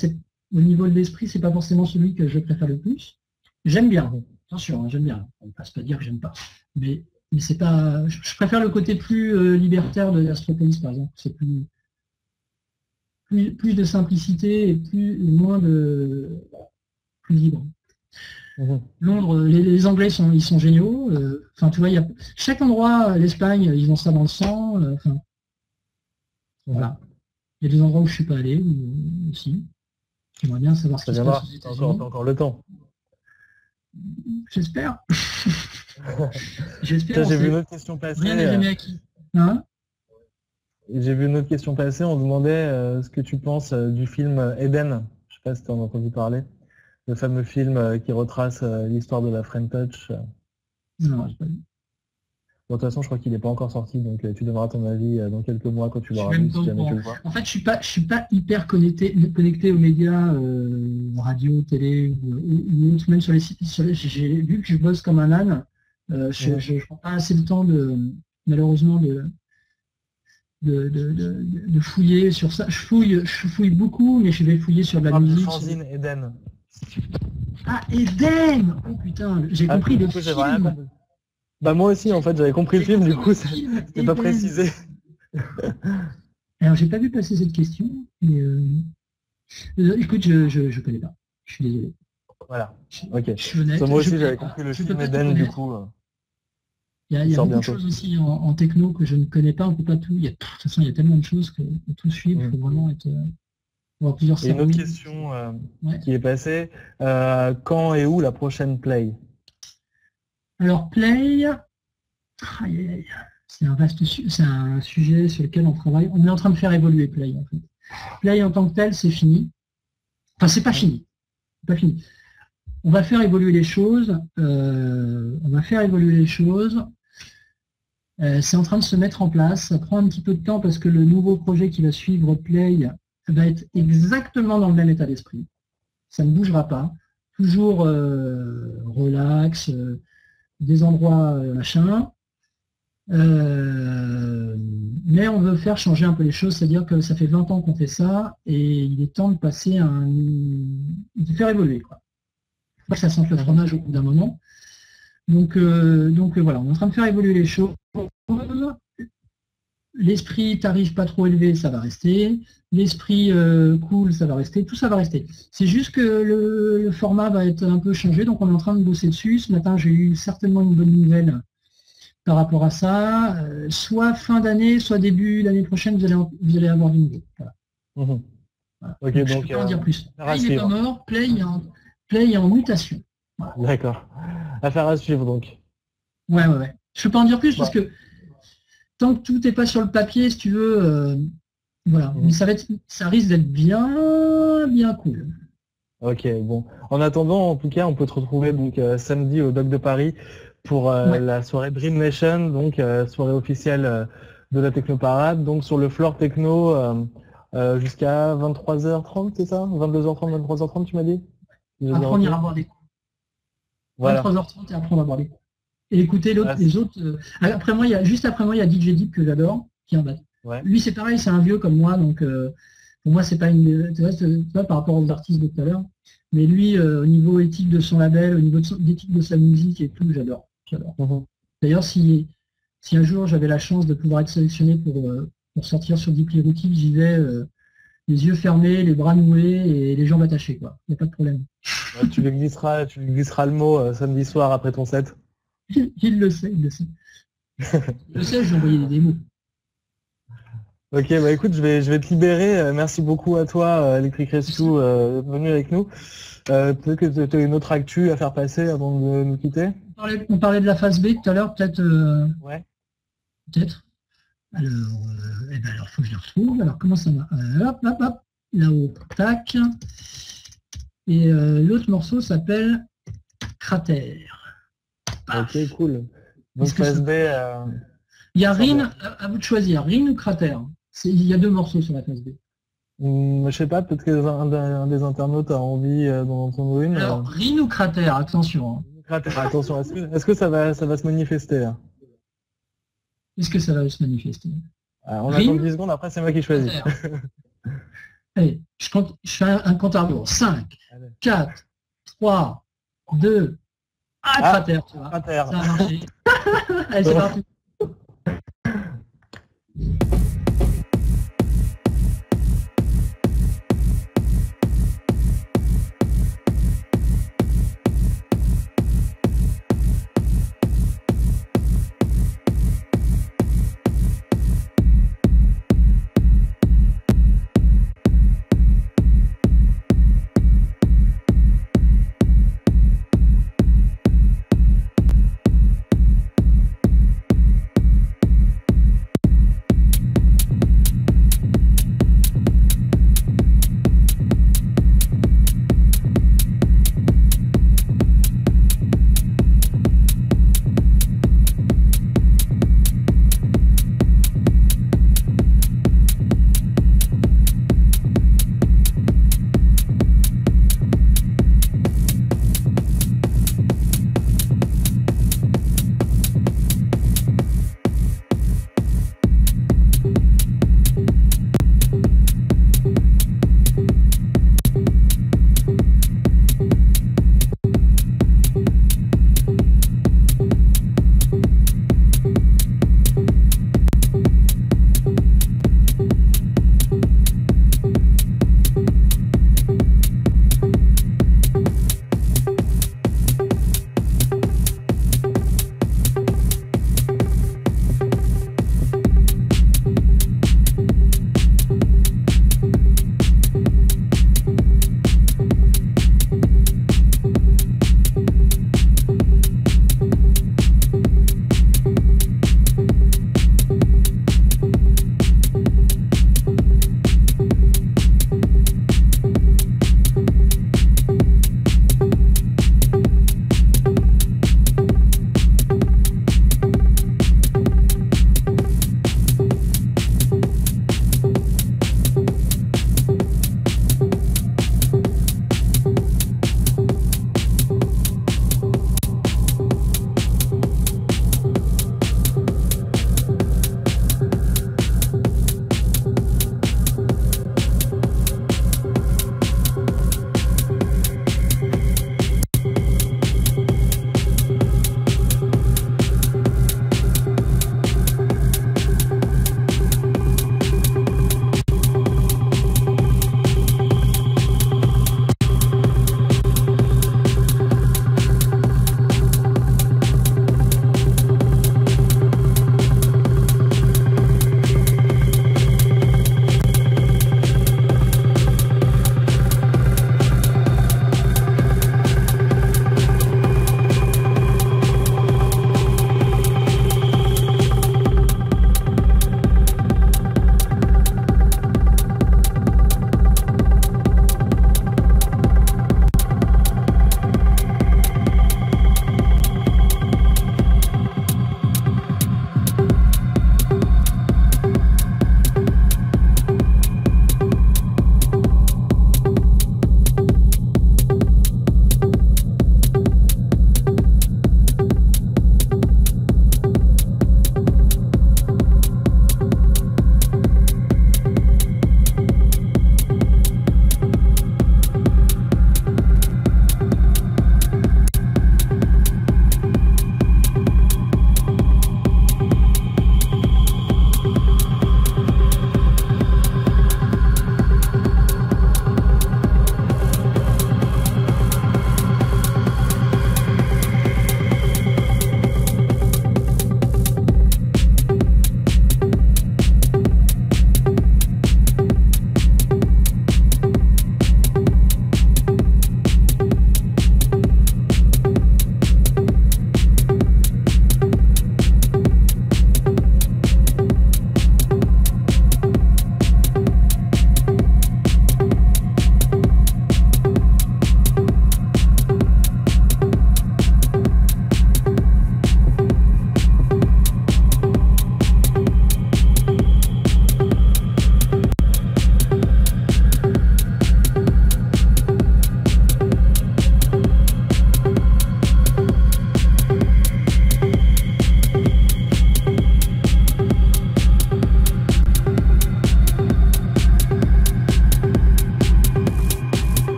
au niveau de l'esprit, c'est pas forcément celui que je préfère le plus. J'aime bien, attention, j'aime bien. On ne passe pas dire que j'aime pas. Mais c'est pas. Je préfère le côté plus libertaire de l'Astropolis, par exemple. C'est plus de simplicité et moins de plus libre. Londres, les Anglais ils sont géniaux. Enfin, tu vois, chaque endroit, l'Espagne, ils ont ça dans le sang. Voilà. Il y a des endroits où je ne suis pas allé aussi. J'aimerais bien savoir ce qui se passe aux États-Unis. Encore le temps. J'espère. J'espère. J'ai vu une autre question passer. Rien n'est jamais acquis. Hein? J'ai vu une autre question passer. On demandait ce que tu penses du film Eden. Je ne sais pas si tu en as entendu parler. Le fameux film qui retrace l'histoire de la French Touch. Non, je pas vu. Bon, de toute façon, je crois qu'il n'est pas encore sorti, donc tu donneras ton avis dans quelques mois quand tu l'auras vu, si jamais tu le vois. En fait, je suis pas hyper connecté aux médias, radio, télé ou même sur les sites. J'ai vu que je bosse comme un âne. Je ne prends pas assez de temps malheureusement de fouiller sur ça. Je fouille beaucoup, mais je vais fouiller sur de la musique. Fanzine Eden. Ah, Eden! Oh putain, j'ai compris le film. Bah moi aussi, en fait, j'avais compris le film, du coup, c'était pas précisé. Alors, j'ai pas vu passer cette question, mais écoute, je connais pas. Je suis désolé. Voilà, ok. Je suis honnête. Moi aussi, j'avais compris le film Eden, du coup. Il y a beaucoup de choses aussi en techno que je ne connais pas, on peut pas tout. De toute façon, il y a tellement de choses que tout suivre, il faut vraiment être... Et une autre question qui est passée, quand et où la prochaine Play? Alors Play, c'est un sujet sur lequel on travaille. On est en train de faire évoluer Play en fait. Play en tant que tel, c'est fini. Enfin, c'est pas fini. Pas fini. On va faire évoluer les choses. C'est en train de se mettre en place. Ça prend un petit peu de temps parce que le nouveau projet qui va suivre Play va être exactement dans le même état d'esprit. Ça ne bougera pas. Toujours relax, des endroits machin. Mais on veut faire changer un peu les choses, c'est-à-dire que ça fait 20 ans qu'on fait ça et il est temps de passer de faire évoluer, quoi. Faut pas que ça sente le fromage au bout d'un moment. Donc voilà, on est en train de faire évoluer les choses. L'esprit tarif pas trop élevé, ça va rester. L'esprit cool, ça va rester. Tout ça va rester. C'est juste que le format va être un peu changé, donc on est en train de bosser dessus. Ce matin, j'ai eu certainement une bonne nouvelle par rapport à ça. Soit fin d'année, soit début l'année prochaine, vous allez avoir du nouveau. Voilà. Voilà. Ok, donc je ne peux pas en dire plus. Play n'est pas mort, Play est en mutation. Voilà. D'accord. Affaire à suivre donc. Ouais. Je ne peux pas en dire plus parce que tant que tout n'est pas sur le papier, si tu veux, voilà. Mais ça risque d'être bien cool. Ok, bon. En attendant, en tout cas, on peut te retrouver donc samedi au Doc de Paris pour Ouais. la soirée Dream Nation, donc soirée officielle de la Technoparade, donc sur le floor techno jusqu'à 23h30, c'est ça? 22h30, 23h30, tu m'as dit? Si j'ai bien Après, on retenu. ira voir des coups. Voilà. 23h30 et après, on va voir des coups. Et écoutez, Ah, les autres. Après moi, juste après moi, il y a DJ Deep que j'adore, qui est en bas. ouais. Lui, c'est pareil, c'est un vieux comme moi, donc pour moi, c'est pas une. Tu vois, par rapport aux artistes de tout à l'heure. Mais lui, au niveau éthique de son label, au niveau d'éthique de sa musique et tout, j'adore. J'adore. Mhm. D'ailleurs, si un jour j'avais la chance de pouvoir être sélectionné pour sortir sur Deeply Rooted, j'y vais les yeux fermés, les bras noués et les jambes attachées, quoi. Il n'y a pas de problème. Ouais, tu lui glisseras le mot samedi soir après ton set. Il le sait, il le sait. Il le sait, j'ai envoyé des démos. Ok, bah écoute, je vais te libérer. Merci beaucoup à toi, Electric Rescue, d'être venu avec nous. Peut-être que tu as une autre actu à faire passer avant de nous quitter. On parlait de la phase B tout à l'heure, peut-être. Ouais. Peut-être. Alors, alors, faut que je le retrouve. Alors, comment ça va? Hop, hop, hop. Là-haut, tac. Et l'autre morceau s'appelle Cratère. Ok, cool. Donc Est-ce que phase ça- B. Il y a sort bien. Rin, à vous de choisir, Rin ou Cratère. Il y a deux morceaux sur la phase B. Je sais pas, peut-être qu'un des internautes a envie d'en entendre une. Alors, Rin ou Cratère, attention. Hein. Attention, est-ce que ça va se manifester là? Est-ce que ça va se manifester? On attend Rin, 10 secondes, après c'est moi qui choisis. Cratère. Allez, je fais un compte à rebours. 5, Allez. 4, 3, 2, Cratère, tu vois. Cratère. Ça a marché. Allez, c'est parti.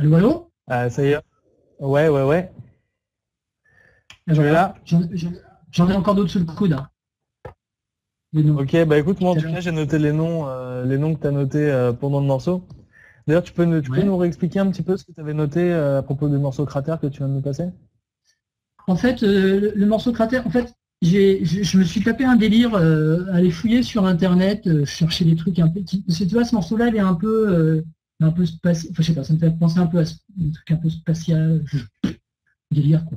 Allô, allô? Ça y est. Ouais, ouais, ouais. Ah, Tu es voilà. là? J'en ai encore d'autres sous le coude, hein. Des noms. Ok, bah écoute, moi en Tout à tout l'heure. cas, j'ai noté les noms que tu as notés pendant le morceau. D'ailleurs, tu peux Ouais. nous réexpliquer un petit peu ce que tu avais noté à propos du morceau cratère que tu viens de nous passer? En fait, le morceau cratère, en fait, je me suis tapé un délire, aller fouiller sur Internet, chercher des trucs un peu. Parce que tu vois, ce morceau-là, il est un peu spatial. Enfin, je sais pas, ça me fait penser un peu à un truc un peu spatial, délire, quoi.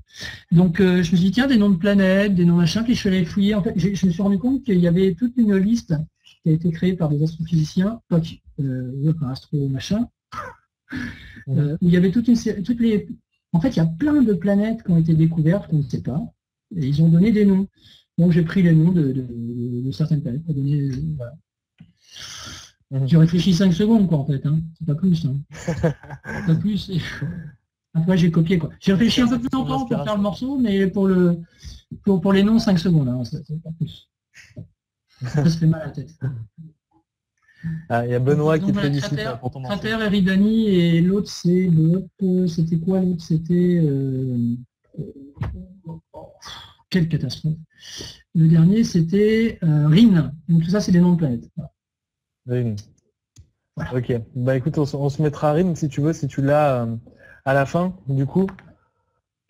Donc, je me suis dit, tiens, des noms de planètes, des noms machin, puis je suis allé fouiller. En fait, je me suis rendu compte qu'il y avait toute une liste qui a été créée par des astrophysiciens, ouais, par astro machin, où il y avait toute une série, toutes les. En fait, il y a plein de planètes qui ont été découvertes qu'on ne sait pas, et ils ont donné des noms. Donc j'ai pris les noms de certaines planètes pour donner. Voilà. Mhm. J'ai réfléchi 5 secondes, quoi, en fait, hein. C'est pas plus, hein. Pas plus. Et après, j'ai copié, quoi. J'ai réfléchi un peu plus Son longtemps pour faire le inspiration. morceau, mais pour les noms, 5 secondes, hein, c'est pas plus. Après, ça fait mal à la tête. Ah, il y a Donc, Benoît qui te voilà, félicite pour ton morceau. Cratère Eridani, et l'autre, c'était quoi l'autre? C'était quelle catastrophe. Le dernier, c'était Rin. Donc tout ça, c'est des noms de planètes. Rim. Voilà. Ok, bah écoute, on se mettra Rim si tu veux, si tu l'as à la fin, du coup.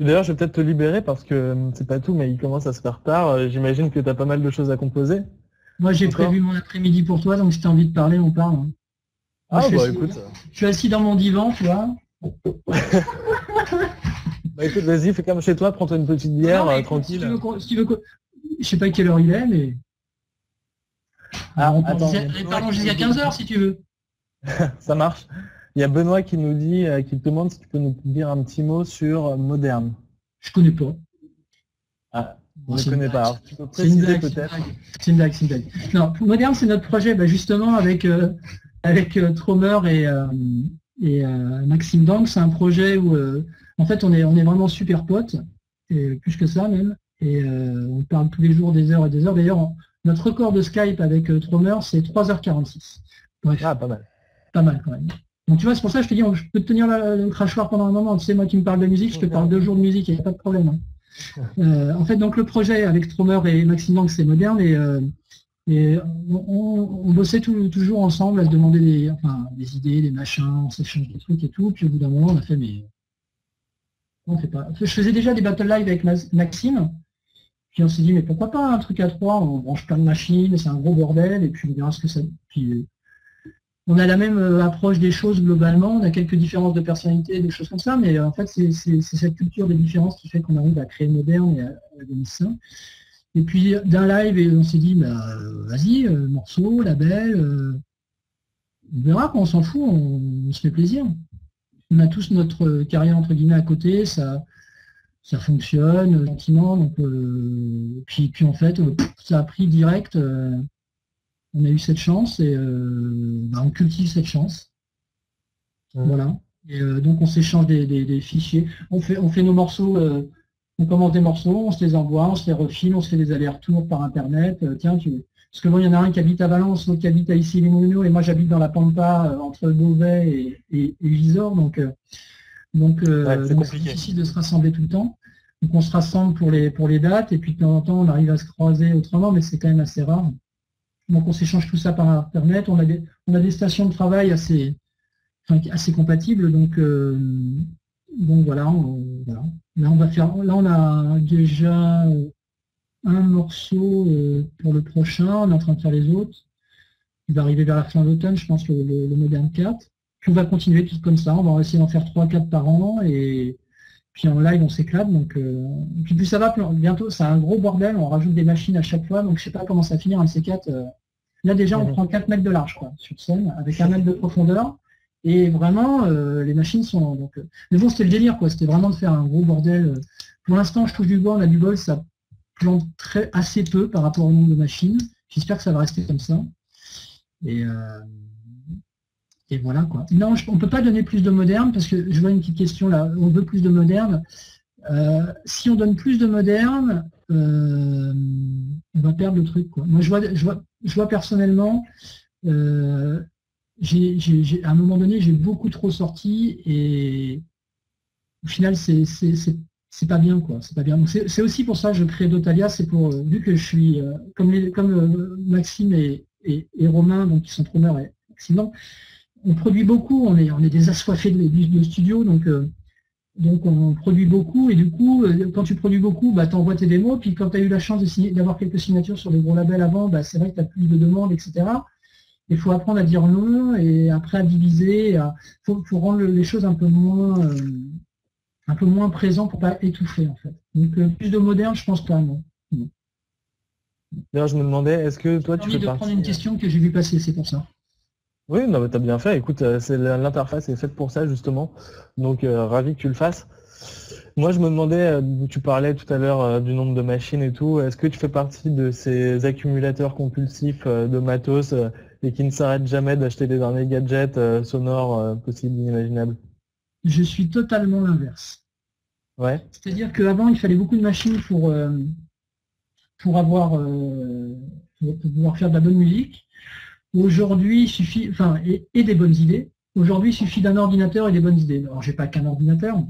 D'ailleurs, je vais peut-être te libérer parce que c'est pas tout, mais il commence à se faire tard. J'imagine que tu as pas mal de choses à composer Moi, j'ai prévu encore. mon après-midi pour toi, donc si tu as envie de parler, on parle, hein. Moi, Ah bah écoute. je suis assis dans mon divan, tu vois. Bah écoute, vas-y, fais comme chez toi, prends-toi une petite bière, Non, mais écoute, tranquille. si tu veux, je sais pas quelle heure il est, mais Ah, on attends, il y a Benoît parlons qui nous jusqu'à dit, 15 heures si tu veux. ça marche. Il y a Benoît qui nous dit, qui te demande si tu peux nous dire un petit mot sur Moderne. Je connais pas. Ah, je Bon, ne c'est une connais pas. blague. Alors, tu peux C'est une préciser blague, c'est une peut-être. blague. C'est une blague, c'est une blague. Non, Moderne, c'est notre projet, bah, justement, avec Tromer et Maxime Dang. C'est un projet où, en fait, on est vraiment super potes, et plus que ça même. Et on parle tous les jours des heures et des heures. D'ailleurs, notre record de Skype avec Tromer, c'est 3h46. Bref, Ah, pas mal. pas mal quand même. Donc tu vois, c'est pour ça que je te dis, je peux te tenir le crachoir pendant un moment. Tu sais, moi qui me parle de musique, je te parle 2 jours de musique, il n'y a pas de problème, hein. En fait, donc le projet avec Stromer et Maxime Lang, c'est moderne, et on bossait toujours ensemble à se demander des idées, des machins, on s'échange des trucs et tout. Puis au bout d'un moment, on a fait, mais on fait pas. Je faisais déjà des battle live avec Maxime, puis on s'est dit, mais pourquoi pas un truc à trois, on branche plein de machines, c'est un gros bordel, et puis on verra ce que ça. Puis on a la même approche des choses globalement, on a quelques différences de personnalité, des choses comme ça, mais en fait, c'est cette culture des différences qui fait qu'on arrive à créer moderne et à donner ça. Et puis d'un live, et on s'est dit, bah, vas-y, morceau, label, on verra, quand on s'en fout, on se fait plaisir. On a tous notre carrière entre guillemets à côté, ça fonctionne gentiment, donc puis en fait, ça a pris direct. On a eu cette chance et bah, on cultive cette chance. Voilà. Et donc on s'échange des fichiers. On fait nos morceaux, on commande des morceaux, on se les envoie, on se les refile, on se fait des allers-retours par internet. Tiens, parce que bon, il y en a un qui habite à Valence, l'autre qui habite à Issy-les-Moulineaux, et moi j'habite dans la Pampa entre Beauvais et Gisors, donc c'est difficile de se rassembler tout le temps. Donc on se rassemble pour les dates, et puis de temps en temps on arrive à se croiser autrement, mais c'est quand même assez rare. Donc on s'échange tout ça par internet, on a des stations de travail assez compatibles, donc voilà, voilà. Là on a déjà un morceau pour le prochain, on est en train de faire les autres. Il va arriver vers la fin d'automne, je pense, le Modern 4. Puis on va continuer tout comme ça, on va essayer d'en faire 3-4 par an, et puis en live on s'éclate. Donc, puis plus ça va, bientôt c'est un gros bordel, on rajoute des machines à chaque fois, donc je sais pas comment ça va finir un de ces 4. Là déjà on prend 4 mètres de large quoi, sur scène, avec 1 mètre de profondeur. Et vraiment, les machines sont. Donc, mais bon, c'était le délire, quoi. C'était vraiment de faire un gros bordel. Pour l'instant, je touche du bois, on a du bol, ça plante assez peu par rapport au nombre de machines. J'espère que ça va rester comme ça. Et voilà, quoi. Non, on ne peut pas donner plus de moderne, parce que je vois une petite question là. On veut plus de moderne. Si on donne plus de moderne, on va perdre le truc, quoi. Moi, je vois personnellement. à un moment donné, j'ai beaucoup trop sorti et au final, c'est pas bien, quoi. C'est pas bien. Donc, c'est aussi pour ça que je crée Dotalia, c'est pour, vu que je suis, comme Maxime et Romain, donc qui sont preneurs et Maxime, on produit beaucoup, on est des assoiffés de studio, donc on produit beaucoup, et du coup, quand tu produis beaucoup, bah, tu envoies tes démos, puis quand tu as eu la chance d'avoir quelques signatures sur des gros labels avant, bah, c'est vrai que tu as plus de demandes, etc. Il faut apprendre à dire non, et après à diviser, faut rendre les choses un peu moins présent pour pas étouffer, en fait. Donc plus de moderne, je pense pas, non. Non. D'ailleurs, je me demandais, est-ce que toi, J'ai tu envie fais de prendre partie... une question que j'ai vu passer, c'est pour ça. Oui, non, mais t'as bien fait. Écoute, l'interface est faite pour ça, justement. Donc, ravi que tu le fasses. Moi, je me demandais, tu parlais tout à l'heure du nombre de machines et tout. Est-ce que tu fais partie de ces accumulateurs compulsifs de matos et qui ne s'arrêtent jamais d'acheter les derniers gadgets sonores possibles, inimaginables? Je suis totalement l'inverse. Ouais. C'est-à-dire qu'avant, il fallait beaucoup de machines pour avoir, pour pouvoir faire de la bonne musique. Aujourd'hui, il suffit, enfin, et des bonnes idées. Aujourd'hui, il suffit d'un ordinateur et des bonnes idées. Alors, j'ai pas qu'un ordinateur,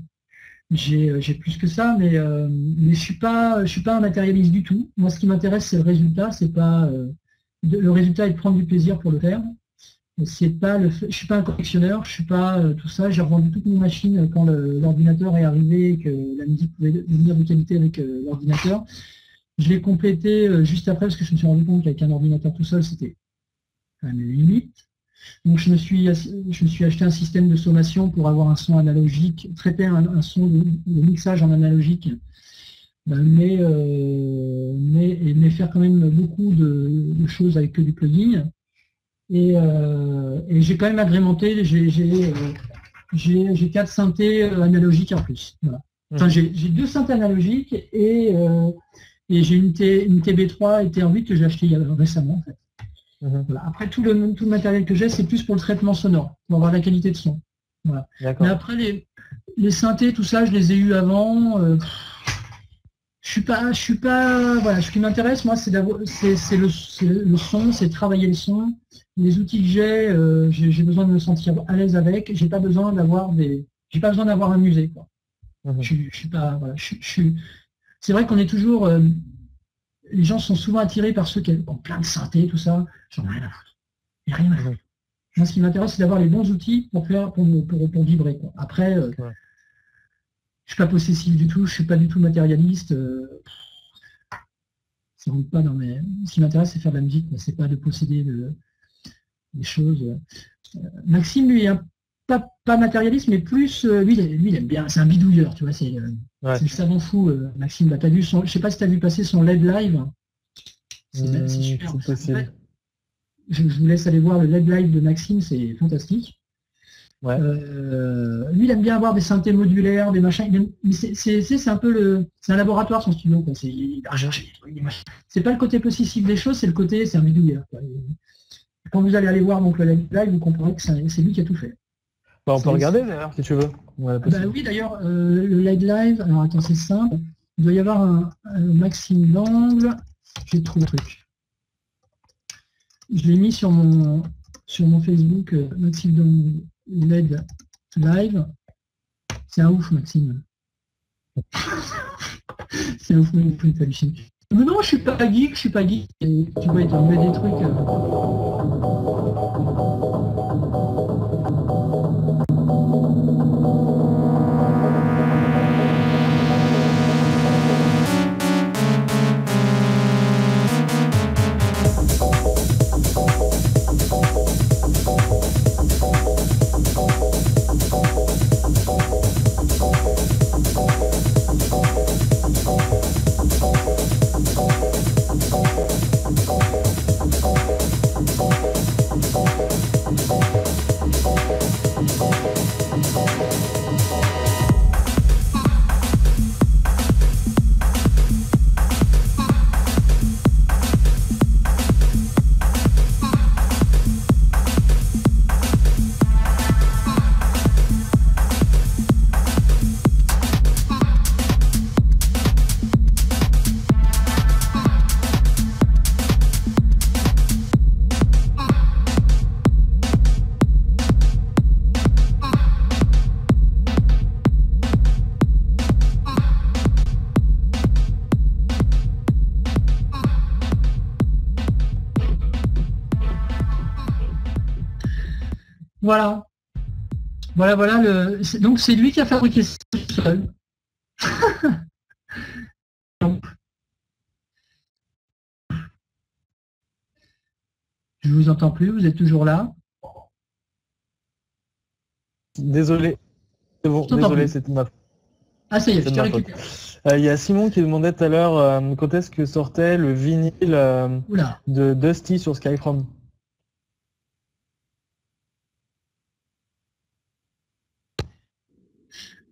j'ai plus que ça, mais je suis pas un matérialiste du tout. Moi, ce qui m'intéresse, c'est le résultat. C'est pas le résultat est de prendre du plaisir pour le faire. C'est pas je suis pas un collectionneur, je suis pas tout ça. J'ai revendu toutes mes machines quand l'ordinateur est arrivé et que la musique pouvait devenir de qualité avec l'ordinateur. Je l'ai complété juste après parce que je me suis rendu compte qu'avec un ordinateur tout seul, c'était quand même limite. Donc je me suis acheté un système de sommation pour avoir un son analogique, traiter un son de mixage en analogique, mais faire quand même beaucoup de choses avec que du plugin. Et j'ai quand même agrémenté, j'ai 4 synthés analogiques en plus. Voilà. Enfin, j'ai 2 synthés analogiques et j'ai une TB3 et TR8 que j'ai acheté récemment en fait. Voilà. Après, tout le matériel que j'ai, c'est plus pour le traitement sonore, pour avoir la qualité de son. Voilà. Mais après, les synthés, tout ça, je les ai eus avant. Je suis pas. Voilà, ce qui m'intéresse, moi, c'est le son, c'est travailler le son. Les outils que j'ai besoin de me sentir à l'aise avec. J'ai pas besoin d'avoir un musée, quoi. Je suis pas. Voilà, c'est vrai qu'on est toujours. Les gens sont souvent attirés par ceux qui ont plein de synthé, tout ça. J'en ai rien à foutre. Il n'y a rien à foutre. Moi, ce qui m'intéresse, c'est d'avoir les bons outils pour vibrer, quoi. Après, je ne suis pas possessif du tout, je ne suis pas du tout matérialiste. Ça rentre pas dans mes... Ce qui m'intéresse, c'est faire de la musique, mais c'est pas de posséder des choses. Maxime, lui, est pas matérialiste, mais plus, lui, il aime bien, c'est un bidouilleur, tu vois, c'est le savant fou, Maxime. Bah, je sais pas si tu as vu passer son LED Live. C'est super. Possible. Je vous laisse aller voir le LED Live de Maxime, c'est fantastique. Ouais. Lui, il aime bien avoir des synthés modulaires, des machins. C'est un peu c'est un laboratoire, son studio, quoi. Il va rechercher des trucs, des machins. C'est pas le côté possessif des choses, c'est un bidouilleur, quoi. Quand vous allez aller voir donc, le LED Live, vous comprendrez que c'est lui qui a tout fait. Bah, on peut regarder d'ailleurs si tu veux. Oui, d'ailleurs, le LED Live, alors attends, c'est simple. Il doit y avoir un Maxime d'angle. J'ai trouvé le truc. Je l'ai mis sur mon Facebook, Maxime d'angle LED Live. C'est un ouf, Maxime. C'est un ouf, mais il faut halluciner. Mais non, je suis pas geek. Et, tu vois, il te met des trucs. voilà. Voilà. Donc c'est lui qui a fabriqué ça tout seul. Je vous entends plus, vous êtes toujours là? Désolé, c'est bon, désolé, c'était ma faute. Ah, ça y est, je t'ai récupéré. Il y a Simon qui demandait tout à l'heure quand est-ce que sortait le vinyle de Dusty sur Skyfrom.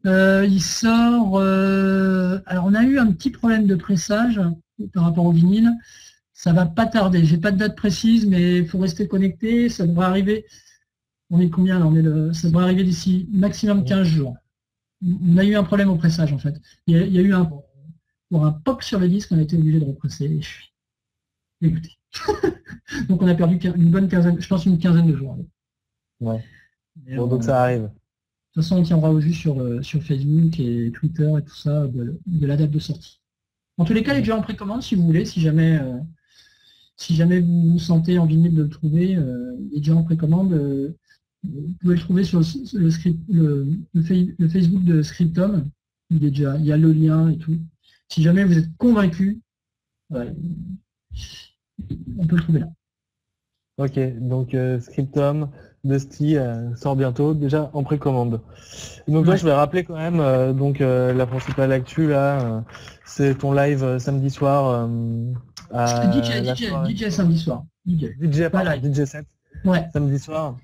Il sort... Alors, on a eu un petit problème de pressage par rapport au vinyle. Ça va pas tarder. J'ai pas de date précise, mais il faut rester connecté. Ça devrait arriver... On est combien là? Ça devrait arriver d'ici maximum 15 jours. On a eu un problème au pressage, en fait. Il y a eu pour un pop sur le disque, on a été obligé de represser. Et je suis dégoûté. Donc, on a perdu une bonne quinzaine, je pense une quinzaine de jours. Ouais. Bon, donc ça arrive. De toute façon, on tiendra au jus sur Facebook et Twitter et tout ça de la date de sortie. En tous les cas, il est déjà en précommande si vous voulez, si jamais vous vous sentez en vinyle de le trouver, il est déjà en précommande. Vous pouvez le trouver sur le Facebook de Scriptum. Il y a le lien et tout. Si jamais vous êtes convaincu, on peut le trouver là. Ok, donc Scriptum, Dusty sort bientôt, déjà en précommande. Donc là, je vais rappeler quand même la principale actu là, c'est ton live samedi soir à DJ samedi soir. DJ 7. Ouais. Samedi soir.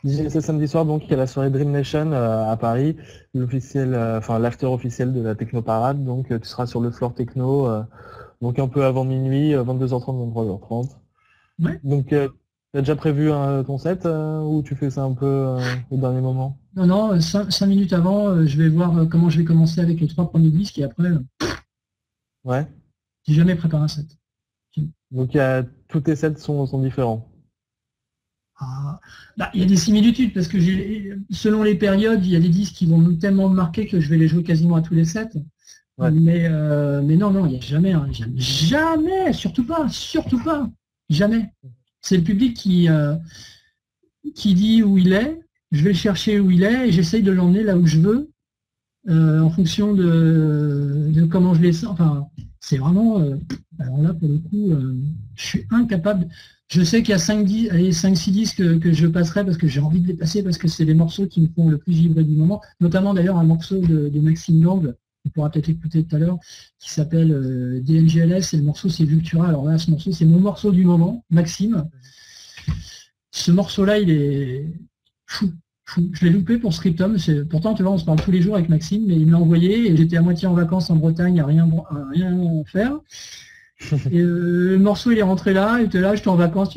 C'est samedi soir, donc il y a la soirée Dream Nation à Paris, l'officiel, l'after officiel de la Technoparade. Donc tu seras sur le floor techno, donc un peu avant minuit, 22h30, 23h30. Ouais. Donc tu as déjà prévu ton set ou tu fais ça un peu au dernier moment? Non, 5 minutes avant, je vais voir comment je vais commencer avec les 3 premiers disques et après, ouais. J'ai jamais préparé un set. Donc tous tes sets sont différents. Il y a des similitudes parce que selon les périodes, il y a des disques qui vont tellement me marquer que je vais les jouer quasiment à tous les sets. Ouais. Mais non, il n'y a jamais, jamais, surtout pas, jamais. C'est le public qui dit où il est, je vais le chercher où il est et j'essaye de l'emmener là où je veux en fonction de comment je les sens. Enfin, c'est vraiment, alors là pour le coup, je suis incapable. Je sais qu'il y a 5-6 disques que je passerai parce que j'ai envie de les passer parce que c'est les morceaux qui me font le plus vibrer du moment, notamment d'ailleurs un morceau de Maxime Lang, on pourra peut-être écouter tout à l'heure, qui s'appelle DNGLS, et le morceau c'est Vultura. Alors là, ce morceau, c'est mon morceau du moment, Maxime. Ce morceau-là, il est fou. Je l'ai loupé pour Scriptum. Pourtant, tu vois, on se parle tous les jours avec Maxime, mais il me l'a envoyé et j'étais à moitié en vacances en Bretagne, à rien faire. Et le morceau il est rentré là, il était là, j'étais en vacances,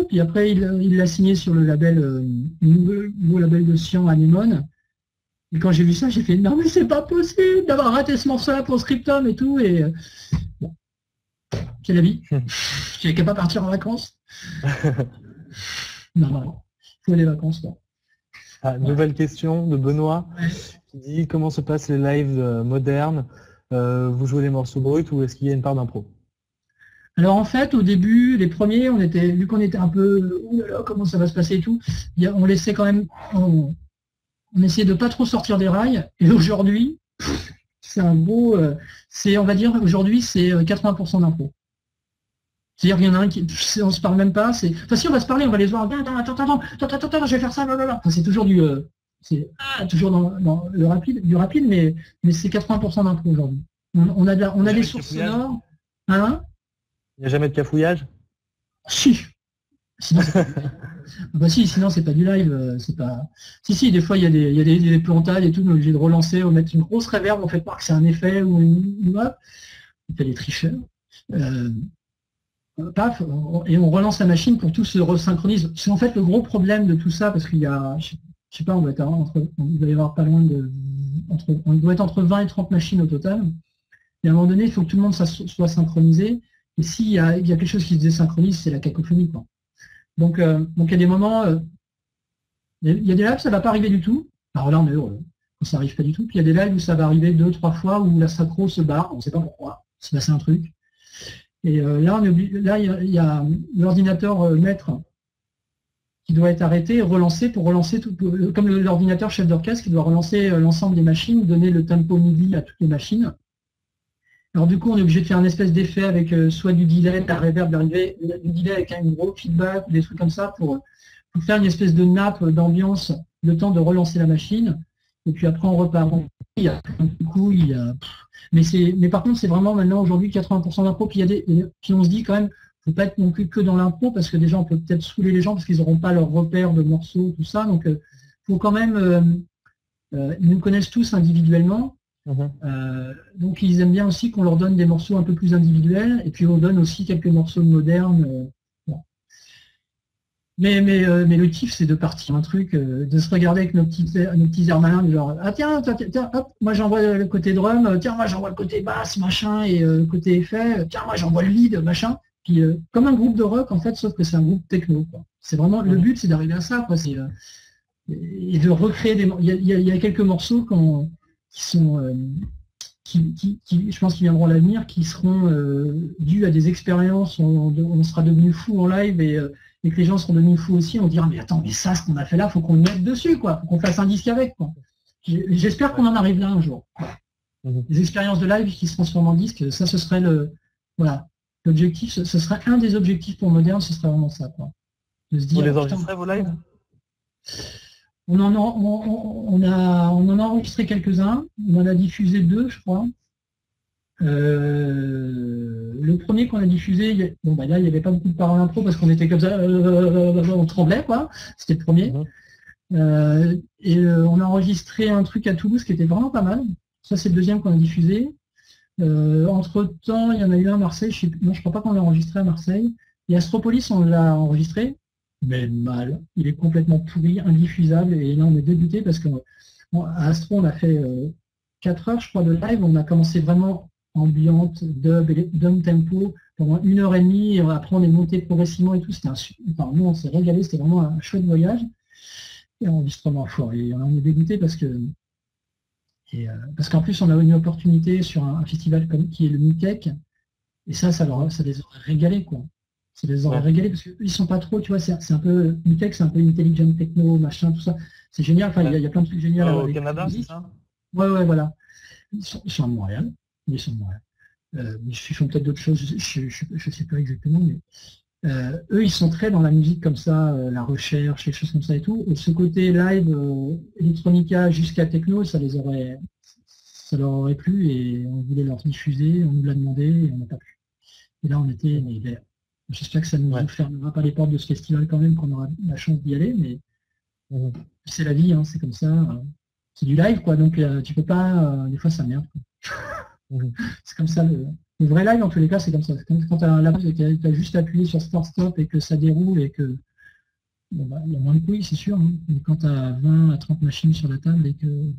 puis après il l'a signé sur le label, nouveau label de Sian Anemone. Et quand j'ai vu ça, j'ai fait non mais c'est pas possible d'avoir raté ce morceau-là pour Scriptum et tout. Et bon, c'est la vie. Je n'avais qu'à pas partir en vacances. Non, il faut les vacances. Nouvelle question de Benoît qui dit comment se passent les lives modernes, vous jouez les morceaux bruts ou est-ce qu'il y a une part d'impro? Alors en fait, au début, les premiers, vu qu'on était un peu, oh là là, comment ça va se passer et tout, on laissait quand même, on essayait de pas trop sortir des rails. Et aujourd'hui, c'est un beau, on va dire, aujourd'hui, c'est 80% d'impro. C'est-à-dire qu'il y en a un qui, on se parle même pas, enfin si on va se parler, on va les voir, attends, je vais faire ça, blablabla. Enfin, c'est toujours toujours dans le rapide, mais c'est 80% d'impro aujourd'hui. On a des sources sonores, hein? Il n'y a jamais de cafouillage? Si. Sinon, sinon c'est pas du live. C'est pas. Si, des fois il y a des plantages et tout, on est obligé de relancer, on met une grosse reverb, on fait croire que c'est un effet ou une map. On fait des tricheurs. Paf, et on relance la machine pour tout se resynchronise. C'est en fait le gros problème de tout ça, parce qu'il y a, je sais pas, on doit y avoir pas loin on doit être entre 20 et 30 machines au total. Et à un moment donné, il faut que tout le monde soit synchronisé. Et s'il y a quelque chose qui se désynchronise, c'est la cacophonie, quoi. Donc il y a des moments, il y a des lives, ça ne va pas arriver du tout. Alors là, on est heureux, ça n'arrive pas du tout. Puis il y a des lives où ça va arriver 2-3 fois, où la synchro se barre, on ne sait pas pourquoi, c'est passé un truc. Et là, il y a l'ordinateur maître qui doit être arrêté et relancé pour relancer tout, comme l'ordinateur chef d'orchestre qui doit relancer l'ensemble des machines, donner le tempo MIDI à toutes les machines. Alors du coup, on est obligé de faire une espèce d'effet avec soit du delay, de la reverb, du delay avec un gros feedback, des trucs comme ça pour faire une espèce de nappe d'ambiance, le temps de relancer la machine. Et puis après, on repart. Il y a du coup, il y a... Mais par contre, c'est vraiment maintenant aujourd'hui 80% d'impro. Puis on se dit quand même, faut pas être non plus que dans l'impro parce que déjà on peut peut-être saouler les gens parce qu'ils n'auront pas leur repère de morceaux, tout ça. Donc, faut quand même, ils nous connaissent tous individuellement. Donc ils aiment bien aussi qu'on leur donne des morceaux un peu plus individuels et puis on donne aussi quelques morceaux modernes. Bon. Mais le kiff c'est de partir un truc, de se regarder avec nos petits airs malins, genre ah tiens, hop, moi j'envoie le côté drum, tiens moi j'envoie le côté basse, machin, et le côté effet, tiens moi j'envoie le lead, machin. Puis comme un groupe de rock en fait, sauf que c'est un groupe techno. C'est vraiment le but, c'est d'arriver à ça, quoi. Et de recréer des. Il y a quelques morceaux qui sont, je pense qu'ils viendront à l'avenir, qui seront dus à des expériences, on sera devenu fou en live et que les gens seront devenus fous aussi, on dira mais attends, mais ça, ce qu'on a fait là, faut qu'on le mette dessus, quoi, faut qu'on fasse un disque avec, quoi. J'espère qu'on en arrive là un jour. Les expériences de live qui se transforment en disque, ça ce serait l'objectif, ce serait un des objectifs pour Moderne, ce serait vraiment ça, quoi. De se dire, vous les enregistrez vos lives? On en a enregistré quelques-uns, on en a diffusé 2, je crois. Le premier qu'on a diffusé, là, il n'y avait pas beaucoup de paroles impro parce qu'on était comme ça, on tremblait, quoi. C'était le premier. On a enregistré un truc à Toulouse qui était vraiment pas mal. Ça, c'est le deuxième qu'on a diffusé. Entre-temps, il y en a eu un à Marseille. Je crois pas qu'on l'a enregistré à Marseille. Et Astropolis, on l'a enregistré. Mais mal, il est complètement pourri, indiffusable, et là on est débuté parce qu'à Astro on a fait 4 heures je crois de live, on a commencé vraiment ambiante, dub tempo pendant 1 heure et demie, et après on est monté progressivement et tout, nous on s'est régalé, c'était vraiment un chouette voyage, et enregistrement fort, et on est débuté parce qu'en plus on a eu une opportunité sur un festival qui est le MUTEC, et ça les aurait régalés, quoi. Ça les aurait régalés parce qu'ils sont pas trop, tu vois, c'est un peu MUTEC, c'est un peu intelligent techno, machin, tout ça. C'est génial, enfin il y a plein de trucs géniaux. Au Canada, c'est ça? Ouais, voilà. Ils sont à Montréal. Ils font peut-être d'autres choses, je sais pas exactement, mais eux ils sont très dans la musique comme ça, la recherche, les choses comme ça et tout. Et ce côté live, electronica jusqu'à techno, ça leur aurait plu et on voulait leur diffuser, on nous l'a demandé et on n'a pas pu. Et là on était, mais j'espère que ça ne nous fermera pas les portes de ce festival quand même, qu'on aura la chance d'y aller, mais c'est la vie, hein, c'est comme ça. C'est du live, quoi, donc tu peux pas, des fois ça merde. C'est comme ça, le vrai live en tous les cas, c'est comme ça. Quand tu as la base et que tu as juste appuyé sur Start-Stop et que ça déroule et que il y a moins de couilles, c'est sûr, hein. Mais quand tu as 20 à 30 machines sur la table et que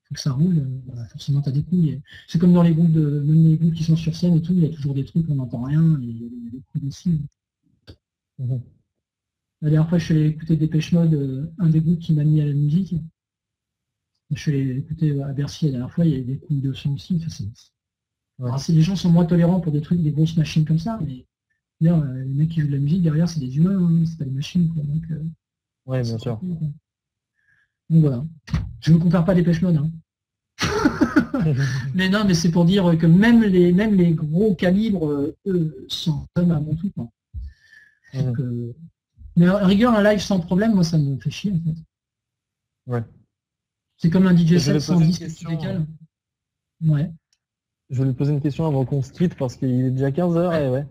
faut que ça roule, forcément tu as des couilles. C'est comme dans les groupes même les groupes qui sont sur scène et tout, il y a toujours des trucs, on n'entend rien, et il y a des couilles aussi. La dernière fois, je suis allé écouter Dépêche Mode, un des groupes qui m'a mis à la musique. Je suis allé écouter à Bercy la dernière fois, il y avait des couilles de son aussi. Alors, les gens sont moins tolérants pour des trucs, des grosses machines comme ça, mais les mecs qui jouent de la musique derrière, c'est des humains, hein, c'est pas des machines, quoi. Donc, bien sûr. Cool, quoi. Donc voilà. Je ne compare pas Dépêche Mode, hein. Mais non, mais c'est pour dire que même les gros calibres, eux, sont à mon truc, quoi. Donc, mais à rigueur, un live sans problème, moi ça me fait chier en fait. C'est comme un DJ set sans disque qui décale. Ouais. Je voulais poser une question avant qu'on se quitte parce qu'il est déjà 15h et ouais.